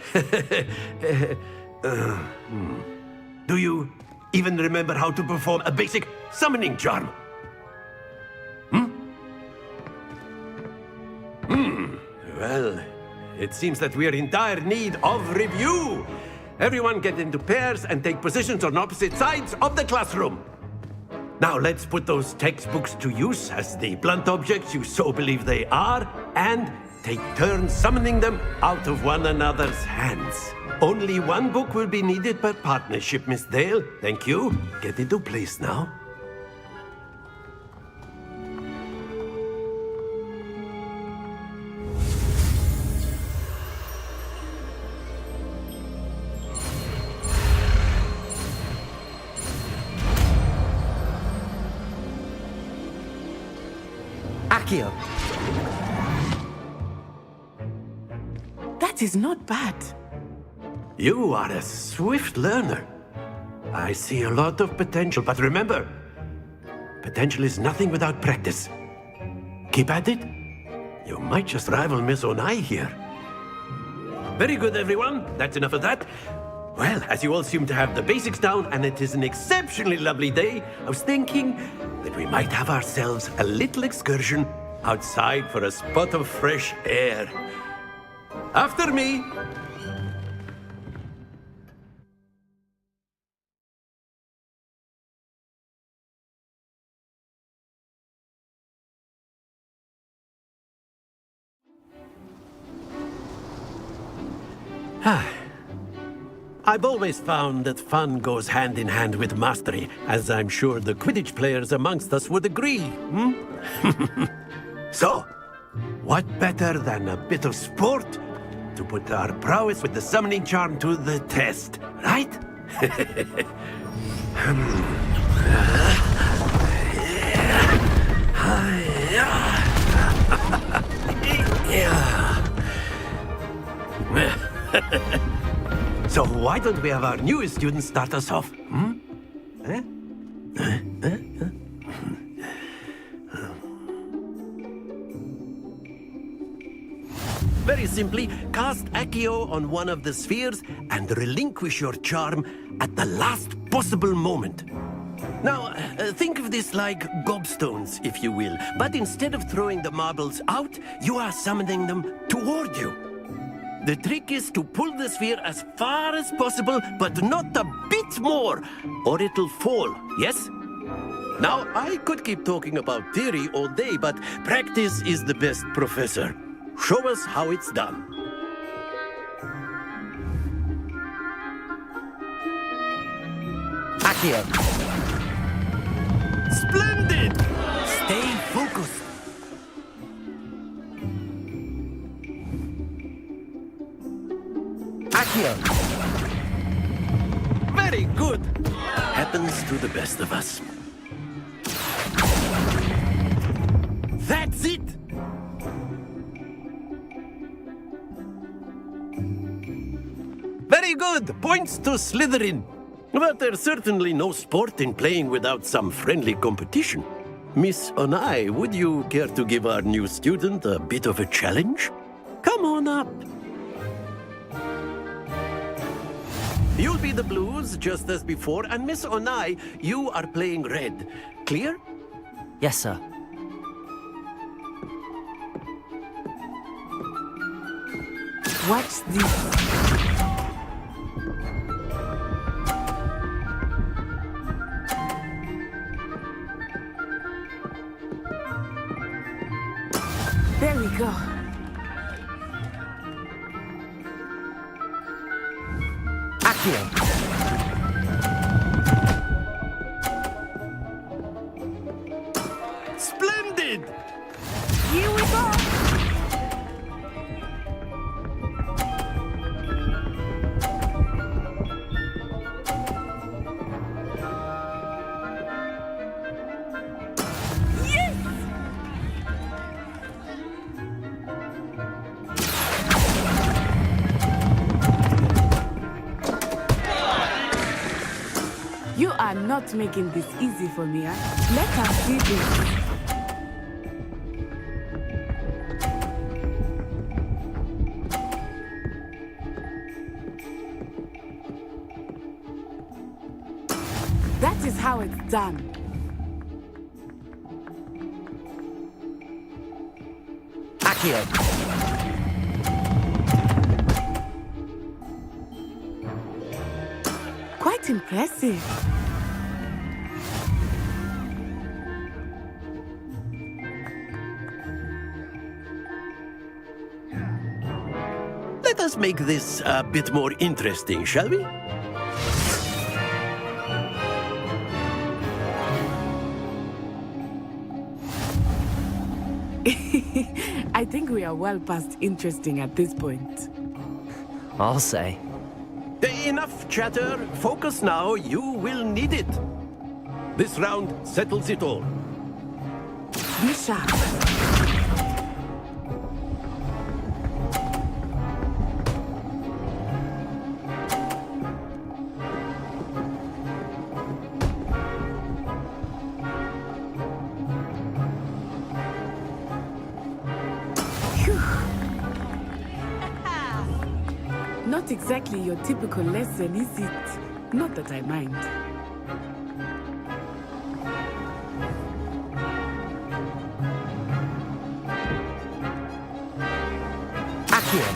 Do you even remember how to perform a basic summoning charm? Well, it seems that we are in dire need of review. Everyone get into pairs and take positions on opposite sides of the classroom. Now let's put those textbooks to use as the blunt objects you so believe they are, and take turns summoning them out of one another's hands. Only one book will be needed per partnership, Miss Dale. Thank you. Get into place now. Accio. That is not bad. You are a swift learner. I see a lot of potential, but remember, potential is nothing without practice. Keep at it. You might just rival Miss Onai here. Very good, everyone. That's enough of that. Well, as you all seem to have the basics down, and it is an exceptionally lovely day, I was thinking that we might have ourselves a little excursion outside for a spot of fresh air. After me. I've always found that fun goes hand in hand with mastery, as I'm sure the Quidditch players amongst us would agree. So, What better than a bit of sport to put our prowess with the summoning charm to the test, right? So why don't we have our newest student start us off? Very simply, cast Accio on one of the spheres and relinquish your charm at the last possible moment. Now, think of this like gobstones, if you will, but instead of throwing the marbles out, you are summoning them toward you. The trick is to pull the sphere as far as possible, but not a bit more, or it'll fall, yes? Now, I could keep talking about theory all day, but practice is the best professor. Show us how it's done. Accio. Splendid! Stay focused. Accio. Very good. Happens to the best of us. That's it! Very good! Points to Slytherin. But there's certainly no sport in playing without some friendly competition. Miss Onai, would you care to give our new student a bit of a challenge? Come on up. You'll be the blues, just as before, and Miss Onai, you are playing red. Clear? Yes, sir. Watch this. There we go. Accio. Splendid! Here we go. You are not making this easy for me, huh? Let us see this. That is how it's done. Accio. Quite impressive. Let us make this a bit more interesting, shall we? I think we are well past interesting at this point. I'll say. Enough chatter. Focus now. You will need it. This round settles it all. Be sharp. Not exactly your typical lesson, is it? Not that I mind. Accio.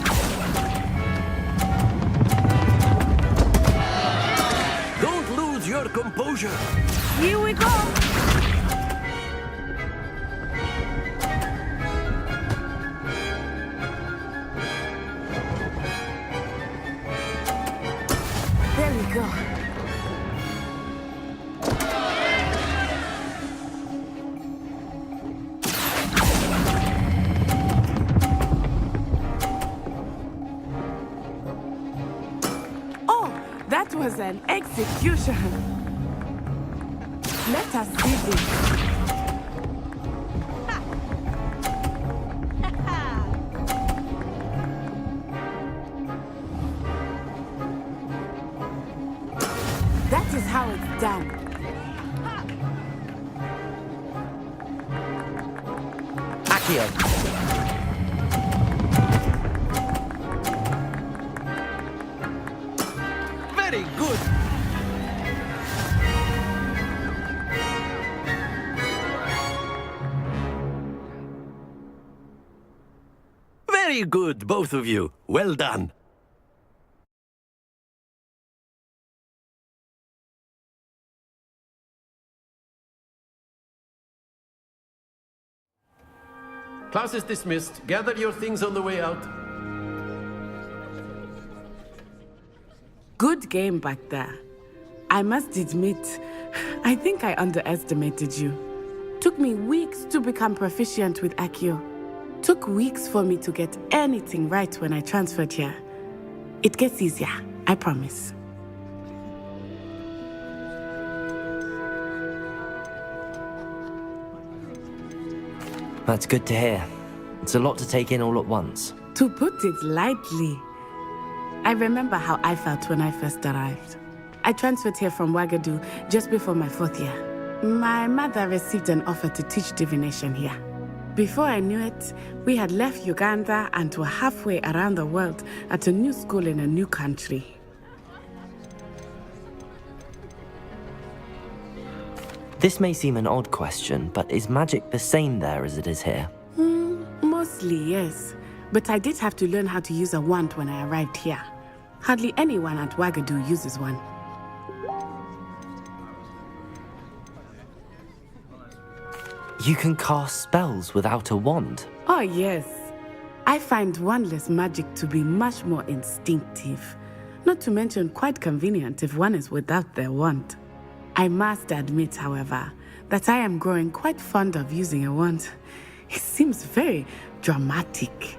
Don't lose your composure. Here we go. There we go. was an execution. Let us see this. That is how it's done. Accio. Very good. Very good, both of you. Well done. Class is dismissed. Gather your things on the way out. Good game back there. I must admit, I think I underestimated you. Took me weeks to become proficient with Accio. Took weeks for me to get anything right when I transferred here. It gets easier, I promise. That's good to hear. It's a lot to take in all at once. To put it lightly, I remember how I felt when I first arrived. I transferred here from Ouagadougou just before my 4th year. My mother received an offer to teach divination here. Before I knew it, we had left Uganda and were halfway around the world at a new school in a new country. This may seem an odd question, but is magic the same there as it is here? Mostly, yes. But I did have to learn how to use a wand when I arrived here. Hardly anyone at Ouagadougou uses one. You can cast spells without a wand? Oh, yes. I find wandless magic to be much more instinctive. Not to mention quite convenient if one is without their wand. I must admit, however, that I am growing quite fond of using a wand. It seems very dramatic.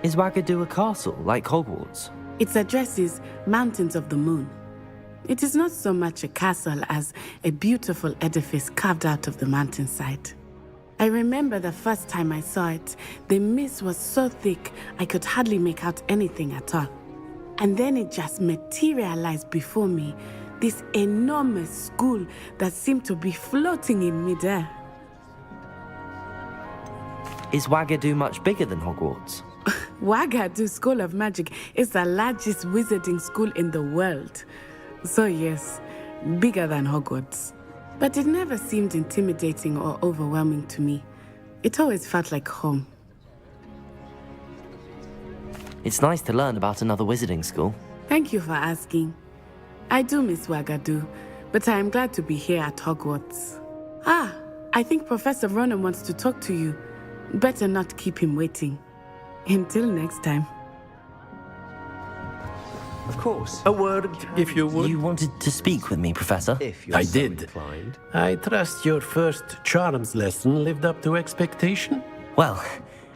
Is Ouagadougou a castle, like Hogwarts? Its address is Mountains of the Moon. It is not so much a castle as a beautiful edifice carved out of the mountainside. I remember the first time I saw it, the mist was so thick I could hardly make out anything at all. And then it just materialized before me, this enormous school that seemed to be floating in midair. Is Ouagadougou much bigger than Hogwarts? Ouagadougou School of Magic is the largest wizarding school in the world. So yes, bigger than Hogwarts. But it never seemed intimidating or overwhelming to me. It always felt like home. It's nice to learn about another wizarding school. Thank you for asking. I do miss Ouagadougou, but I am glad to be here at Hogwarts. Ah, I think Professor Ronan wants to talk to you. Better not keep him waiting. Until next time. Of course. A word, if you would. You wanted to speak with me, Professor? I did. I trust your first charms lesson lived up to expectation? Well,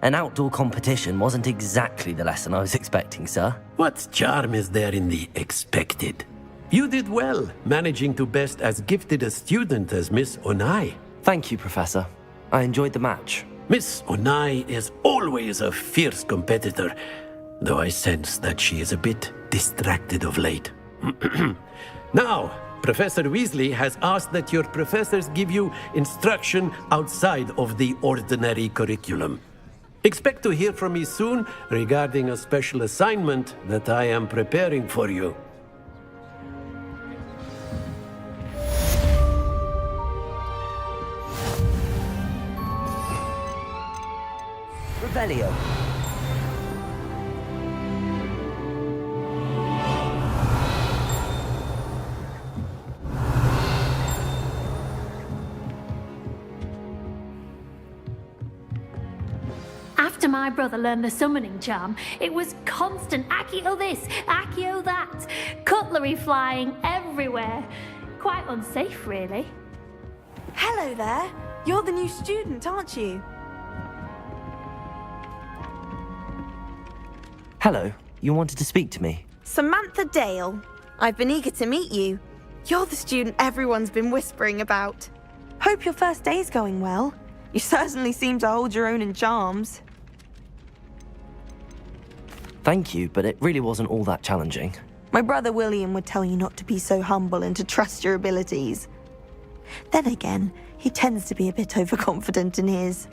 an outdoor competition wasn't exactly the lesson I was expecting, sir. What charm is there in the expected? You did well, managing to best as gifted a student as Miss Onai. Thank you, Professor. I enjoyed the match. Miss Onai is always a fierce competitor, though I sense that she is a bit distracted of late. Now, Professor Weasley has asked that your professors give you instruction outside of the ordinary curriculum. Expect to hear from me soon regarding a special assignment that I am preparing for you. Revelio. After my my brother learned the summoning charm, it was constant Accio this, Accio that, cutlery flying everywhere. Quite unsafe, really. Hello there. You're the new student, aren't you? Hello, you wanted to speak to me? Samantha Dale. I've been eager to meet you. You're the student everyone's been whispering about. Hope your first day's going well. You certainly seem to hold your own in charms. Thank you, but it really wasn't all that challenging. My brother William would tell you not to be so humble and to trust your abilities. Then again, he tends to be a bit overconfident in his.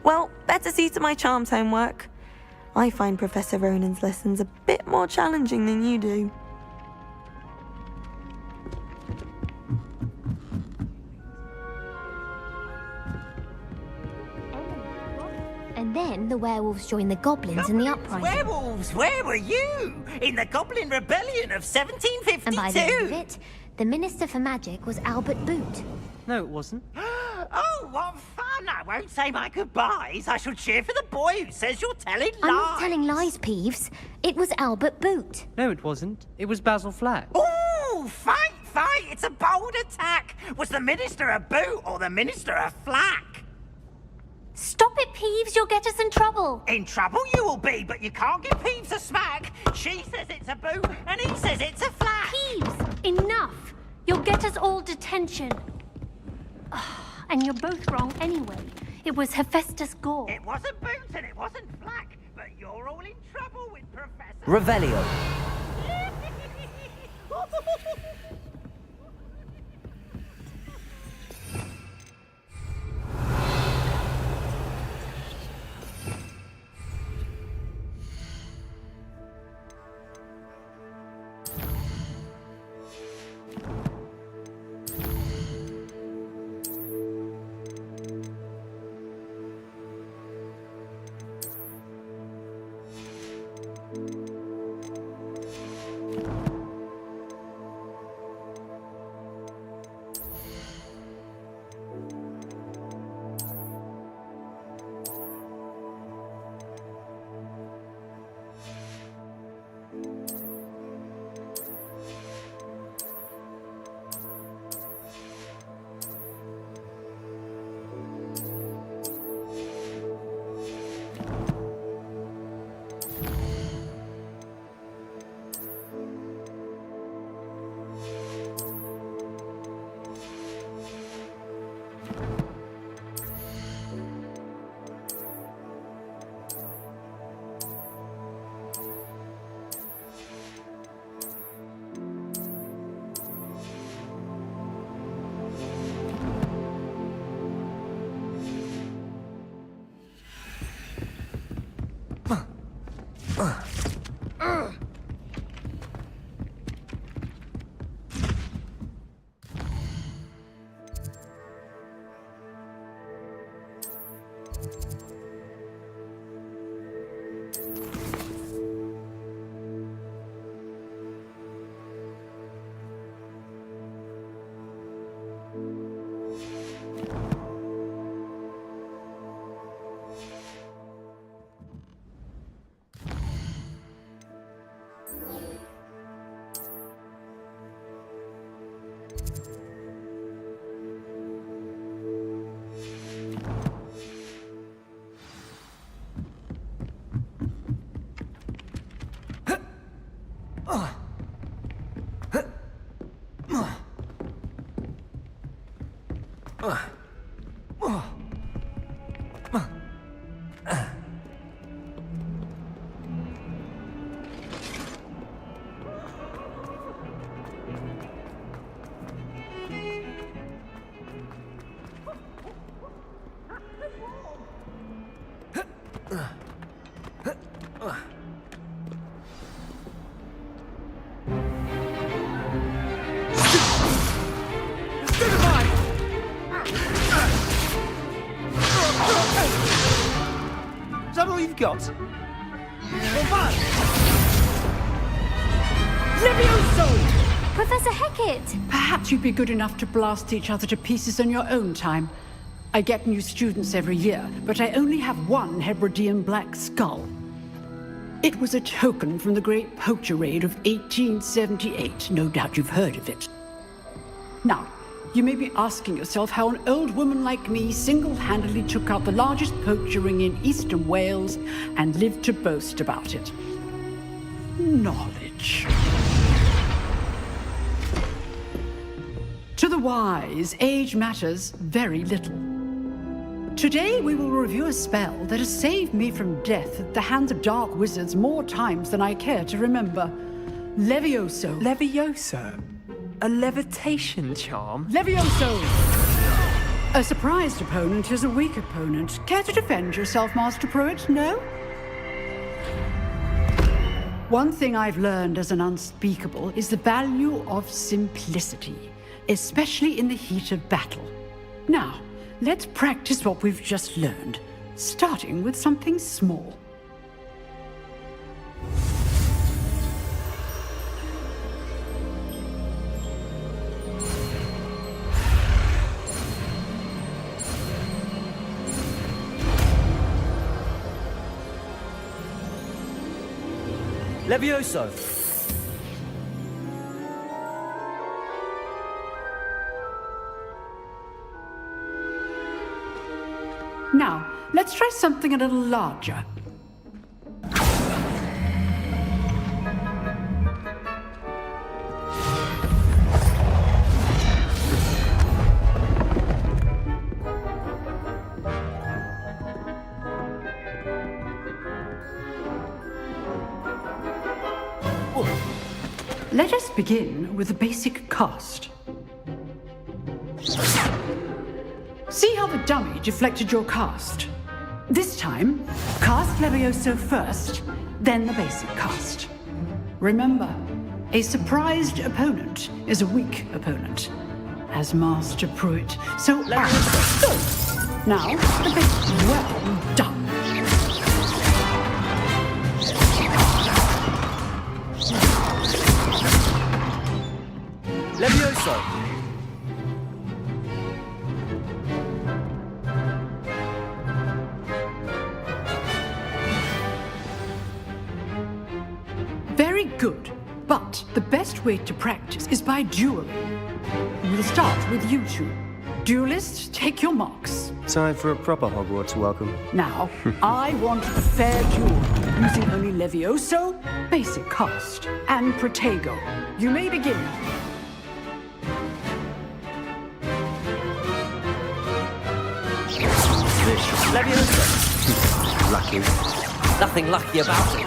Well, better see to my charms homework. I find Professor Ronan's lessons a bit more challenging than you do. And then the werewolves joined the goblins in the uprising. Werewolves, where were you? In the Goblin Rebellion of 1752? And by the end of it, the Minister for Magic was Albert Boot. No, it wasn't. Oh, what fun! I won't say my goodbyes. I shall cheer for the boy who says you're telling lies. I'm not telling lies, Peeves. It was Albert Boot. No, it wasn't. It was Basil Flack. Ooh, fight, fight! It's a bold attack. Was the Minister a boot or the Minister a flack? Stop it, Peeves. You'll get us in trouble. In trouble you will be, but you can't give Peeves a smack. She says it's a boot, and he says it's a flack. Peeves, enough. You'll get us all detention. And you're both wrong anyway. It was Hephaestus Gore. It wasn't boot and it wasn't flack, but you're all in trouble with Professor... Revelio. Is that all you've got? Levioso! Professor Hecat! Perhaps you'd be good enough to blast each other to pieces on your own time. I get new students every year, but I only have one Hebridean black skull. It was a token from the Great Poacher Raid of 1878. No doubt you've heard of it. Now, you may be asking yourself how an old woman like me single-handedly took out the largest poacher ring in eastern Wales and lived to boast about it. Knowledge. To the wise, age matters very little. Today we will review a spell that has saved me from death at the hands of dark wizards more times than I care to remember. Levioso. Levioso? A levitation charm? Levioso! A surprised opponent is a weak opponent. Care to defend yourself, Master Pruitt? No? One thing I've learned as an unspeakable is the value of simplicity, especially in the heat of battle. Now, let's practice what we've just learned, starting with something small. Levioso! Now, let's try something a little larger. Let us begin with the basic cast. See how the dummy deflected your cast? This time, cast Levioso first, then the basic cast. Remember, a surprised opponent is a weak opponent, as Master Pruitt so apt. Now, the basic. Well done. Levioso! Very good, but the best way to practice is by dueling. We'll start with you two. Duelists, take your marks. Time for a proper Hogwarts welcome. Now, I want a fair duel, using only Levioso, basic cast, and Protego. You may begin. Levioso! Lucky. Nothing lucky about it.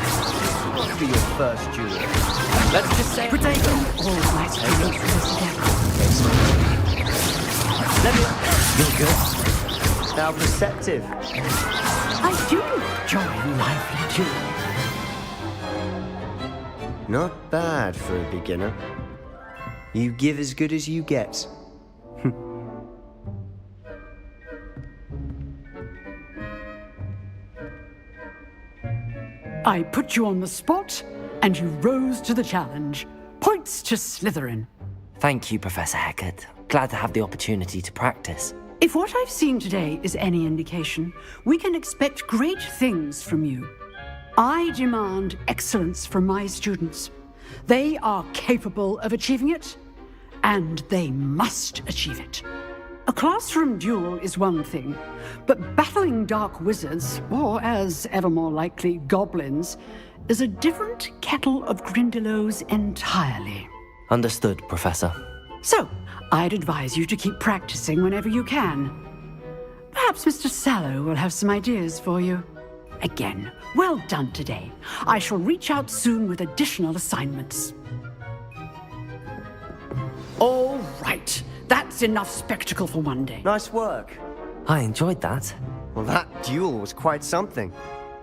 Must be your first duel. Let's just say Protego. Always nice to meet Levioso! You're good. How receptive. I do enjoy a lively duel. Not bad for a beginner. You give as good as you get. I put you on the spot, and you rose to the challenge. Points to Slytherin. Thank you, Professor Hecat. Glad to have the opportunity to practice. If what I've seen today is any indication, we can expect great things from you. I demand excellence from my students. They are capable of achieving it, and they must achieve it. A classroom duel is one thing, but battling dark wizards, or as ever more likely, goblins, is a different kettle of Grindylows entirely. Understood, Professor. So, I'd advise you to keep practicing whenever you can. Perhaps Mr. Sallow will have some ideas for you. Again, well done today. I shall reach out soon with additional assignments. All right. That's enough spectacle for one day. Nice work. I enjoyed that. Well, that duel was quite something.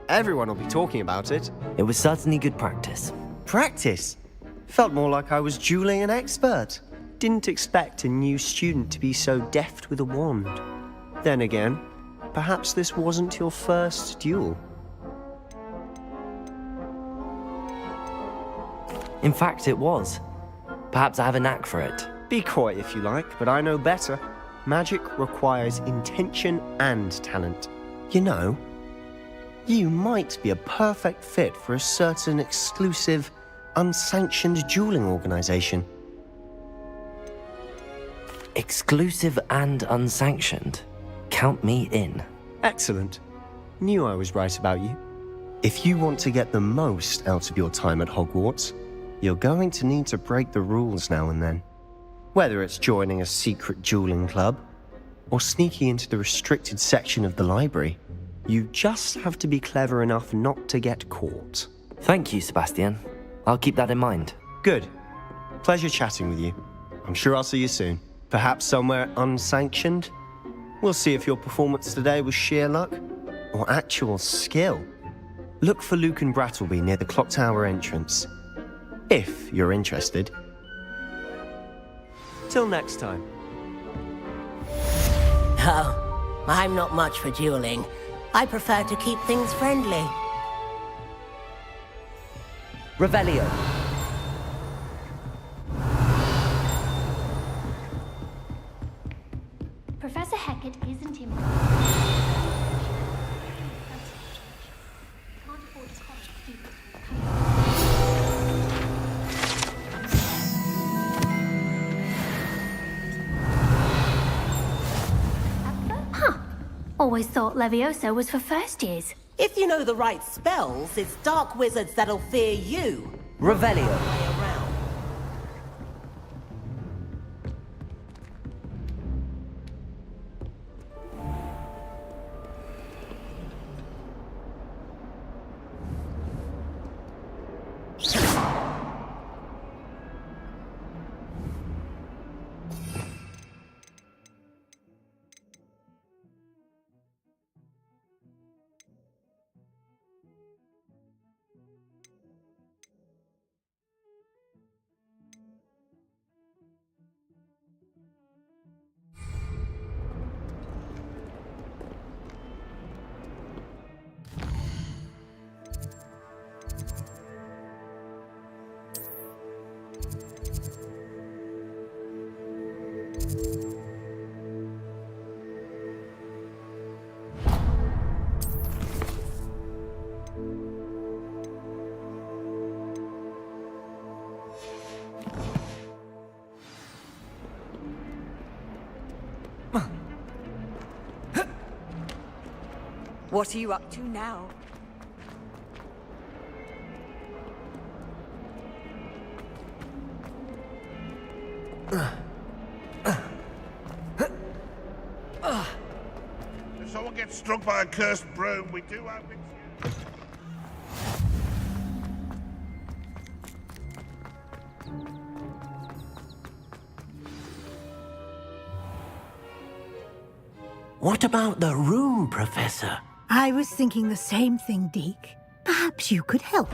Everyone will be talking about it. It was certainly good practice. Practice? Felt more like I was dueling an expert. Didn't expect a new student to be so deft with a wand. Then again, perhaps this wasn't your first duel. In fact, it was. Perhaps I have a knack for it. Be coy if you like, but I know better. magic requires intention and talent. You know, you might be a perfect fit for a certain exclusive, unsanctioned dueling organization. Exclusive and unsanctioned? Count me in. Excellent. Knew I was right about you. If you want to get the most out of your time at Hogwarts, you're going to need to break the rules now and then. Whether it's joining a secret dueling club, or sneaking into the restricted section of the library, you just have to be clever enough not to get caught. Thank you, Sebastian. I'll keep that in mind. Good. Pleasure chatting with you. I'm sure I'll see you soon. Perhaps somewhere unsanctioned? We'll see if your performance today was sheer luck or actual skill. Look for Luke and Brattleby near the clock tower entrance, if you're interested. Till next time. Oh, I'm not much for dueling. I prefer to keep things friendly. Revelio. Professor Hecat isn't him. Can't afford his college students. Always thought Levioso was for first years. If you know the right spells, it's dark wizards that'll fear you. Revelio. What are you up to now? If someone gets struck by a cursed broom, we do have it. What about the room, Professor? I was thinking the same thing, Deke. Perhaps you could help.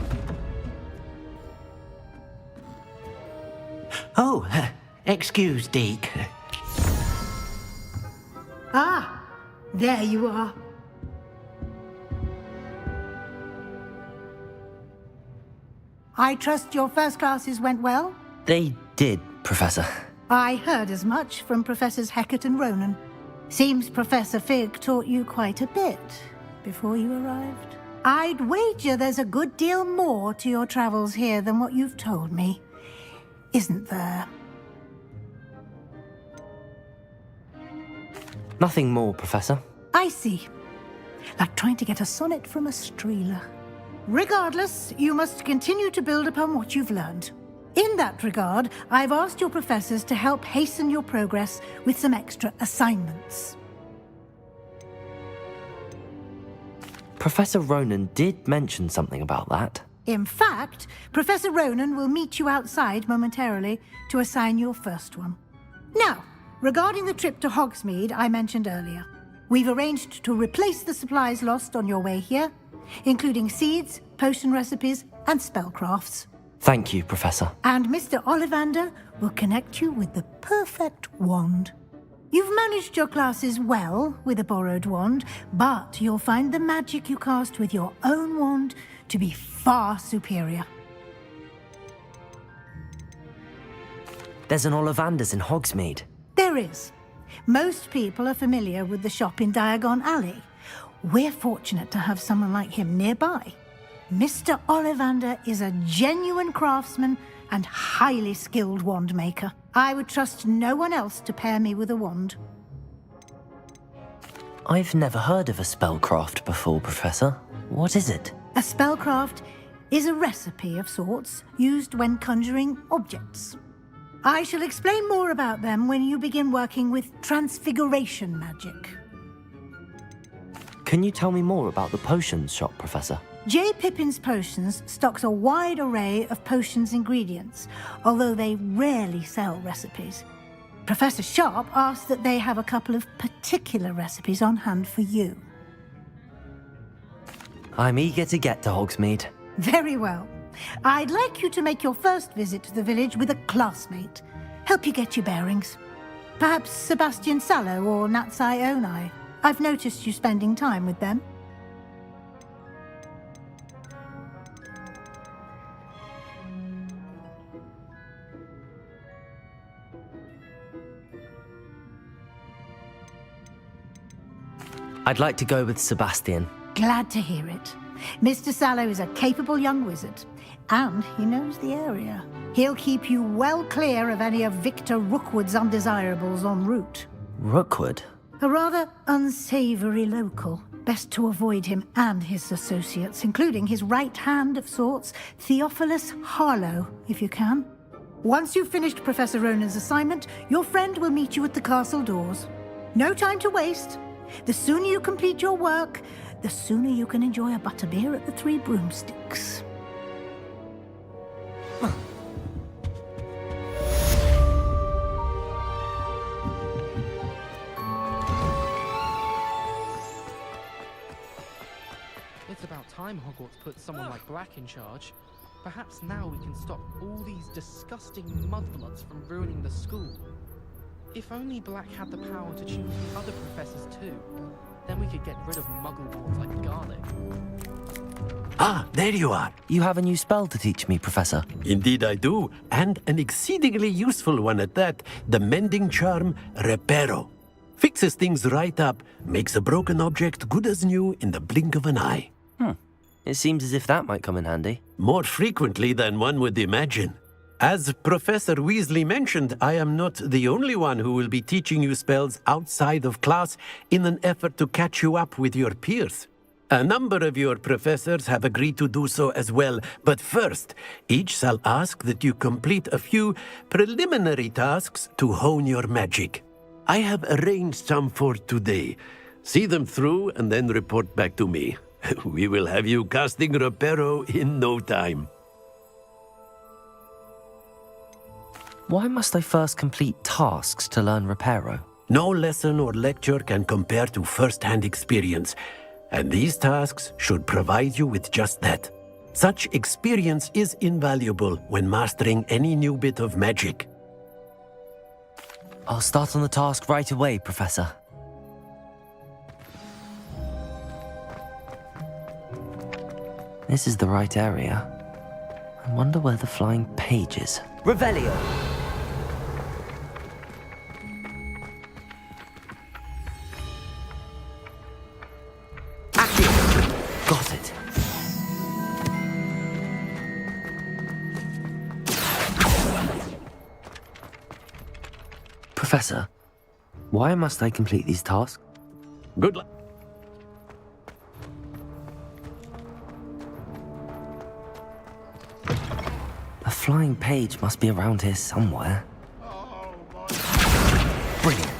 Oh, excuse, Deke. Ah, there you are. I trust your first classes went well? They did, Professor. I heard as much from Professors Hecat and Ronan. Seems Professor Fig taught you quite a bit before you arrived. I'd wager there's a good deal more to your travels here than what you've told me, isn't there? Nothing more, Professor. I see. Like trying to get a sonnet from a streeler. Regardless, you must continue to build upon what you've learned. In that regard, I've asked your professors to help hasten your progress with some extra assignments. Professor Ronan did mention something about that. In fact, Professor Ronan will meet you outside momentarily to assign your first one. Now, regarding the trip to Hogsmeade I mentioned earlier, we've arranged to replace the supplies lost on your way here, including seeds, potion recipes, and spellcrafts. Thank you, Professor. And Mr. Ollivander will connect you with the perfect wand. You've managed your classes well with a borrowed wand, but you'll find the magic you cast with your own wand to be far superior. There's an Ollivander's in Hogsmeade. There is. Most people are familiar with the shop in Diagon Alley. We're fortunate to have someone like him nearby. Mr. Ollivander is a genuine craftsman and highly skilled wand maker. I would trust no one else to pair me with a wand. I've never heard of a spellcraft before, Professor. What is it? A spellcraft is a recipe of sorts used when conjuring objects. I shall explain more about them when you begin working with transfiguration magic. Can you tell me more about the potions shop, Professor? J. Pippin's Potions stocks a wide array of potions ingredients, although they rarely sell recipes. Professor Sharp asked that they have a couple of particular recipes on hand for you. I'm eager to get to Hogsmeade. Very well. I'd like you to make your first visit to the village with a classmate. Help you get your bearings. Perhaps Sebastian Sallow or Natsai Onai. I've noticed you spending time with them. I'd like to go with Sebastian. Glad to hear it. Mr. Sallow is a capable young wizard, and he knows the area. He'll keep you well clear of any of Victor Rookwood's undesirables en route. Rookwood? A rather unsavory local. Best to avoid him and his associates, including his right hand of sorts, Theophilus Harlow, if you can. Once you've finished Professor Ronan's assignment, your friend will meet you at the castle doors. No time to waste. The sooner you complete your work, the sooner you can enjoy a butterbeer at the Three Broomsticks. It's about time Hogwarts put someone like Black in charge. Perhaps now we can stop all these disgusting mudbloods from ruining the school. If only Black had the power to choose the other professors too, then we could get rid of muggle wards like garlic. Ah, there you are. You have a new spell to teach me, Professor. Indeed I do, and an exceedingly useful one at that. The mending charm, Reparo. Fixes things right up, makes a broken object good as new in the blink of an eye. It seems as if that might come in handy. More frequently than one would imagine. As Professor Weasley mentioned, I am not the only one who will be teaching you spells outside of class in an effort to catch you up with your peers. A number of your professors have agreed to do so as well, but first, each shall ask that you complete a few preliminary tasks to hone your magic. I have arranged some for today. See them through and then report back to me. We will have you casting Reparo in no time. Why must I first complete tasks to learn Reparo? No lesson or lecture can compare to first-hand experience, and these tasks should provide you with just that. Such experience is invaluable when mastering any new bit of magic. I'll start on the task right away, Professor. This is the right area. I wonder where the flying page is. Revelio! Got it. Professor, why must I complete these tasks? Good luck. The flying page must be around here somewhere. Brilliant.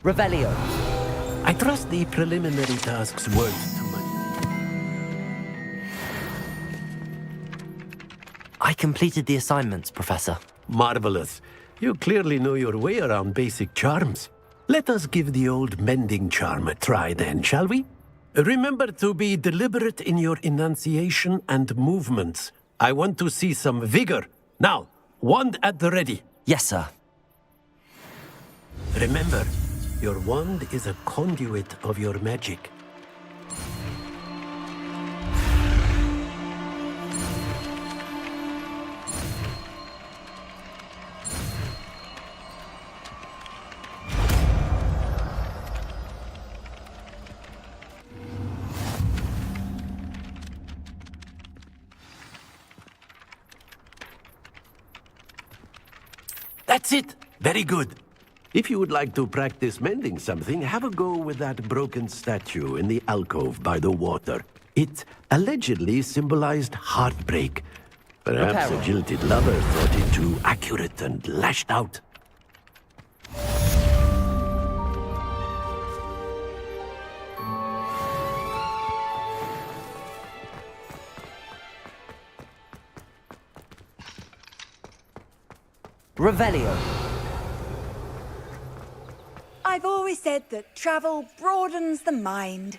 Revelio. I trust the preliminary tasks weren't too much. I completed the assignments, Professor. Marvelous. You clearly know your way around basic charms. Let us give the old mending charm a try then, shall we? Remember to be deliberate in your enunciation and movements. I want to see some vigor. Now, wand at the ready. Yes, sir. Remember, your wand is a conduit of your magic. That's it. Very good. If you would like to practice mending something, have a go with that broken statue in the alcove by the water. It allegedly symbolized heartbreak. Perhaps a jilted lover thought it too accurate and lashed out. Revelio. I've always said that travel broadens the mind.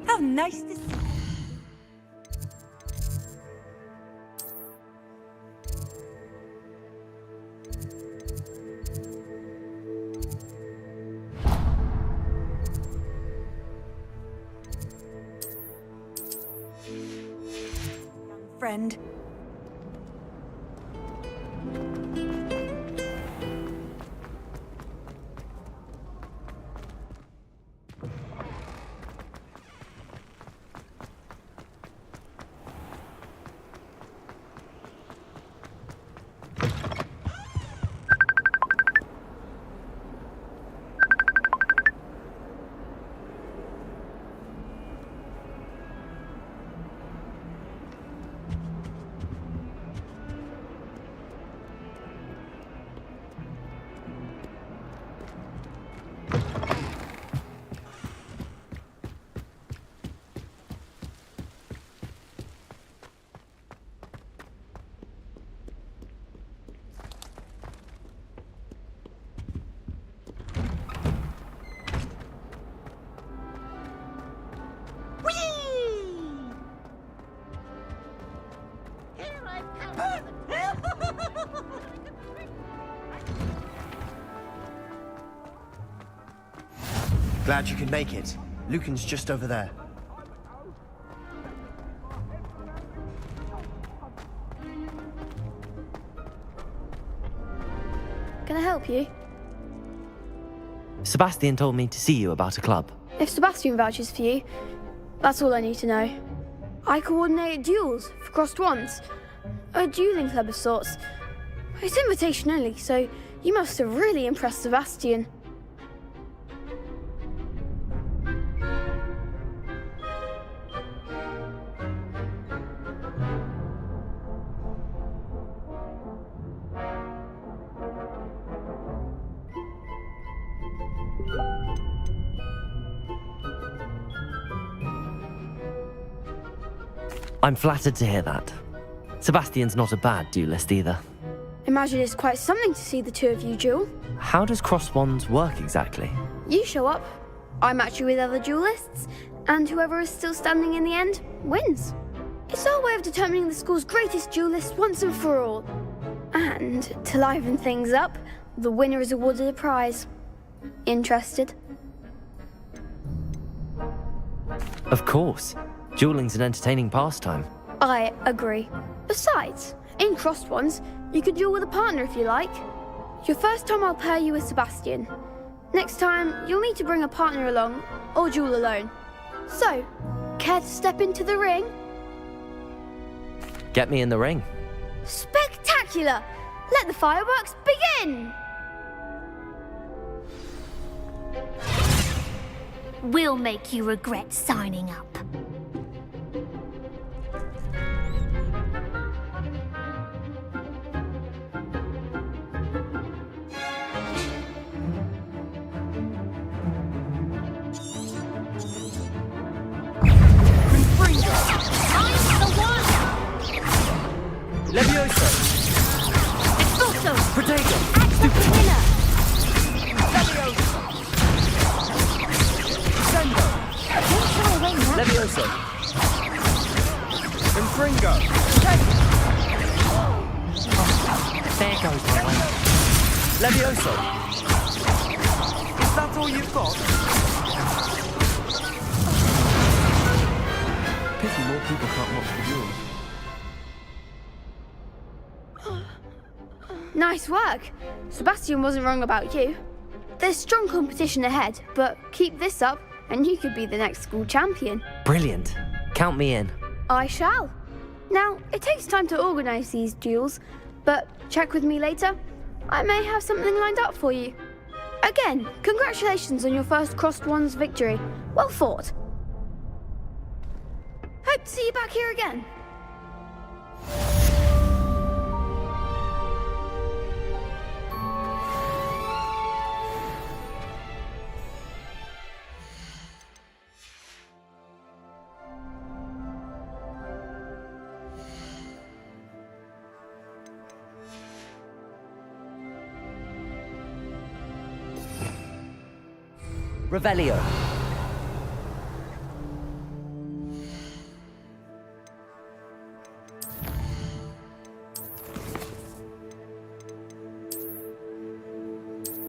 How nice to see. Young friend. Glad you could make it. Lucan's just over there. Can I help you? Sebastian told me to see you about a club. If Sebastian vouches for you, that's all I need to know. I coordinate duels for crossed wands. A dueling club of sorts. It's invitation only, so you must have really impressed Sebastian. I'm flattered to hear that. Sebastian's not a bad duelist either. Imagine it's quite something to see the two of you duel. How does cross wands work exactly? You show up, I match you with other duelists, and whoever is still standing in the end wins. It's our way of determining the school's greatest duelist once and for all. And to liven things up, the winner is awarded a prize. Interested? Of course. Dueling's an entertaining pastime. I agree. Besides, in crossed ones, you could duel with a partner if you like. Your first time I'll pair you with Sebastian. Next time, you'll need to bring a partner along, or duel alone. So, care to step into the ring? Get me in the ring. Spectacular! Let the fireworks begin! We'll make you regret signing up. Levioso! Expulso! Protego! Stupid winner! Levioso! Sendo! Don't shy away now. Levioso! Confringo! There goes my way. Levioso! Is that all you've got? Pity more people can't watch the duels. Nice work. Sebastian wasn't wrong about you. There's strong competition ahead, but keep this up and you could be the next school champion. Brilliant. Count me in. I shall. Now, it takes time to organise these duels, but check with me later. I may have something lined up for you. Again, congratulations on your first Crossed Ones victory. Well fought. Hope to see you back here again. Revelio.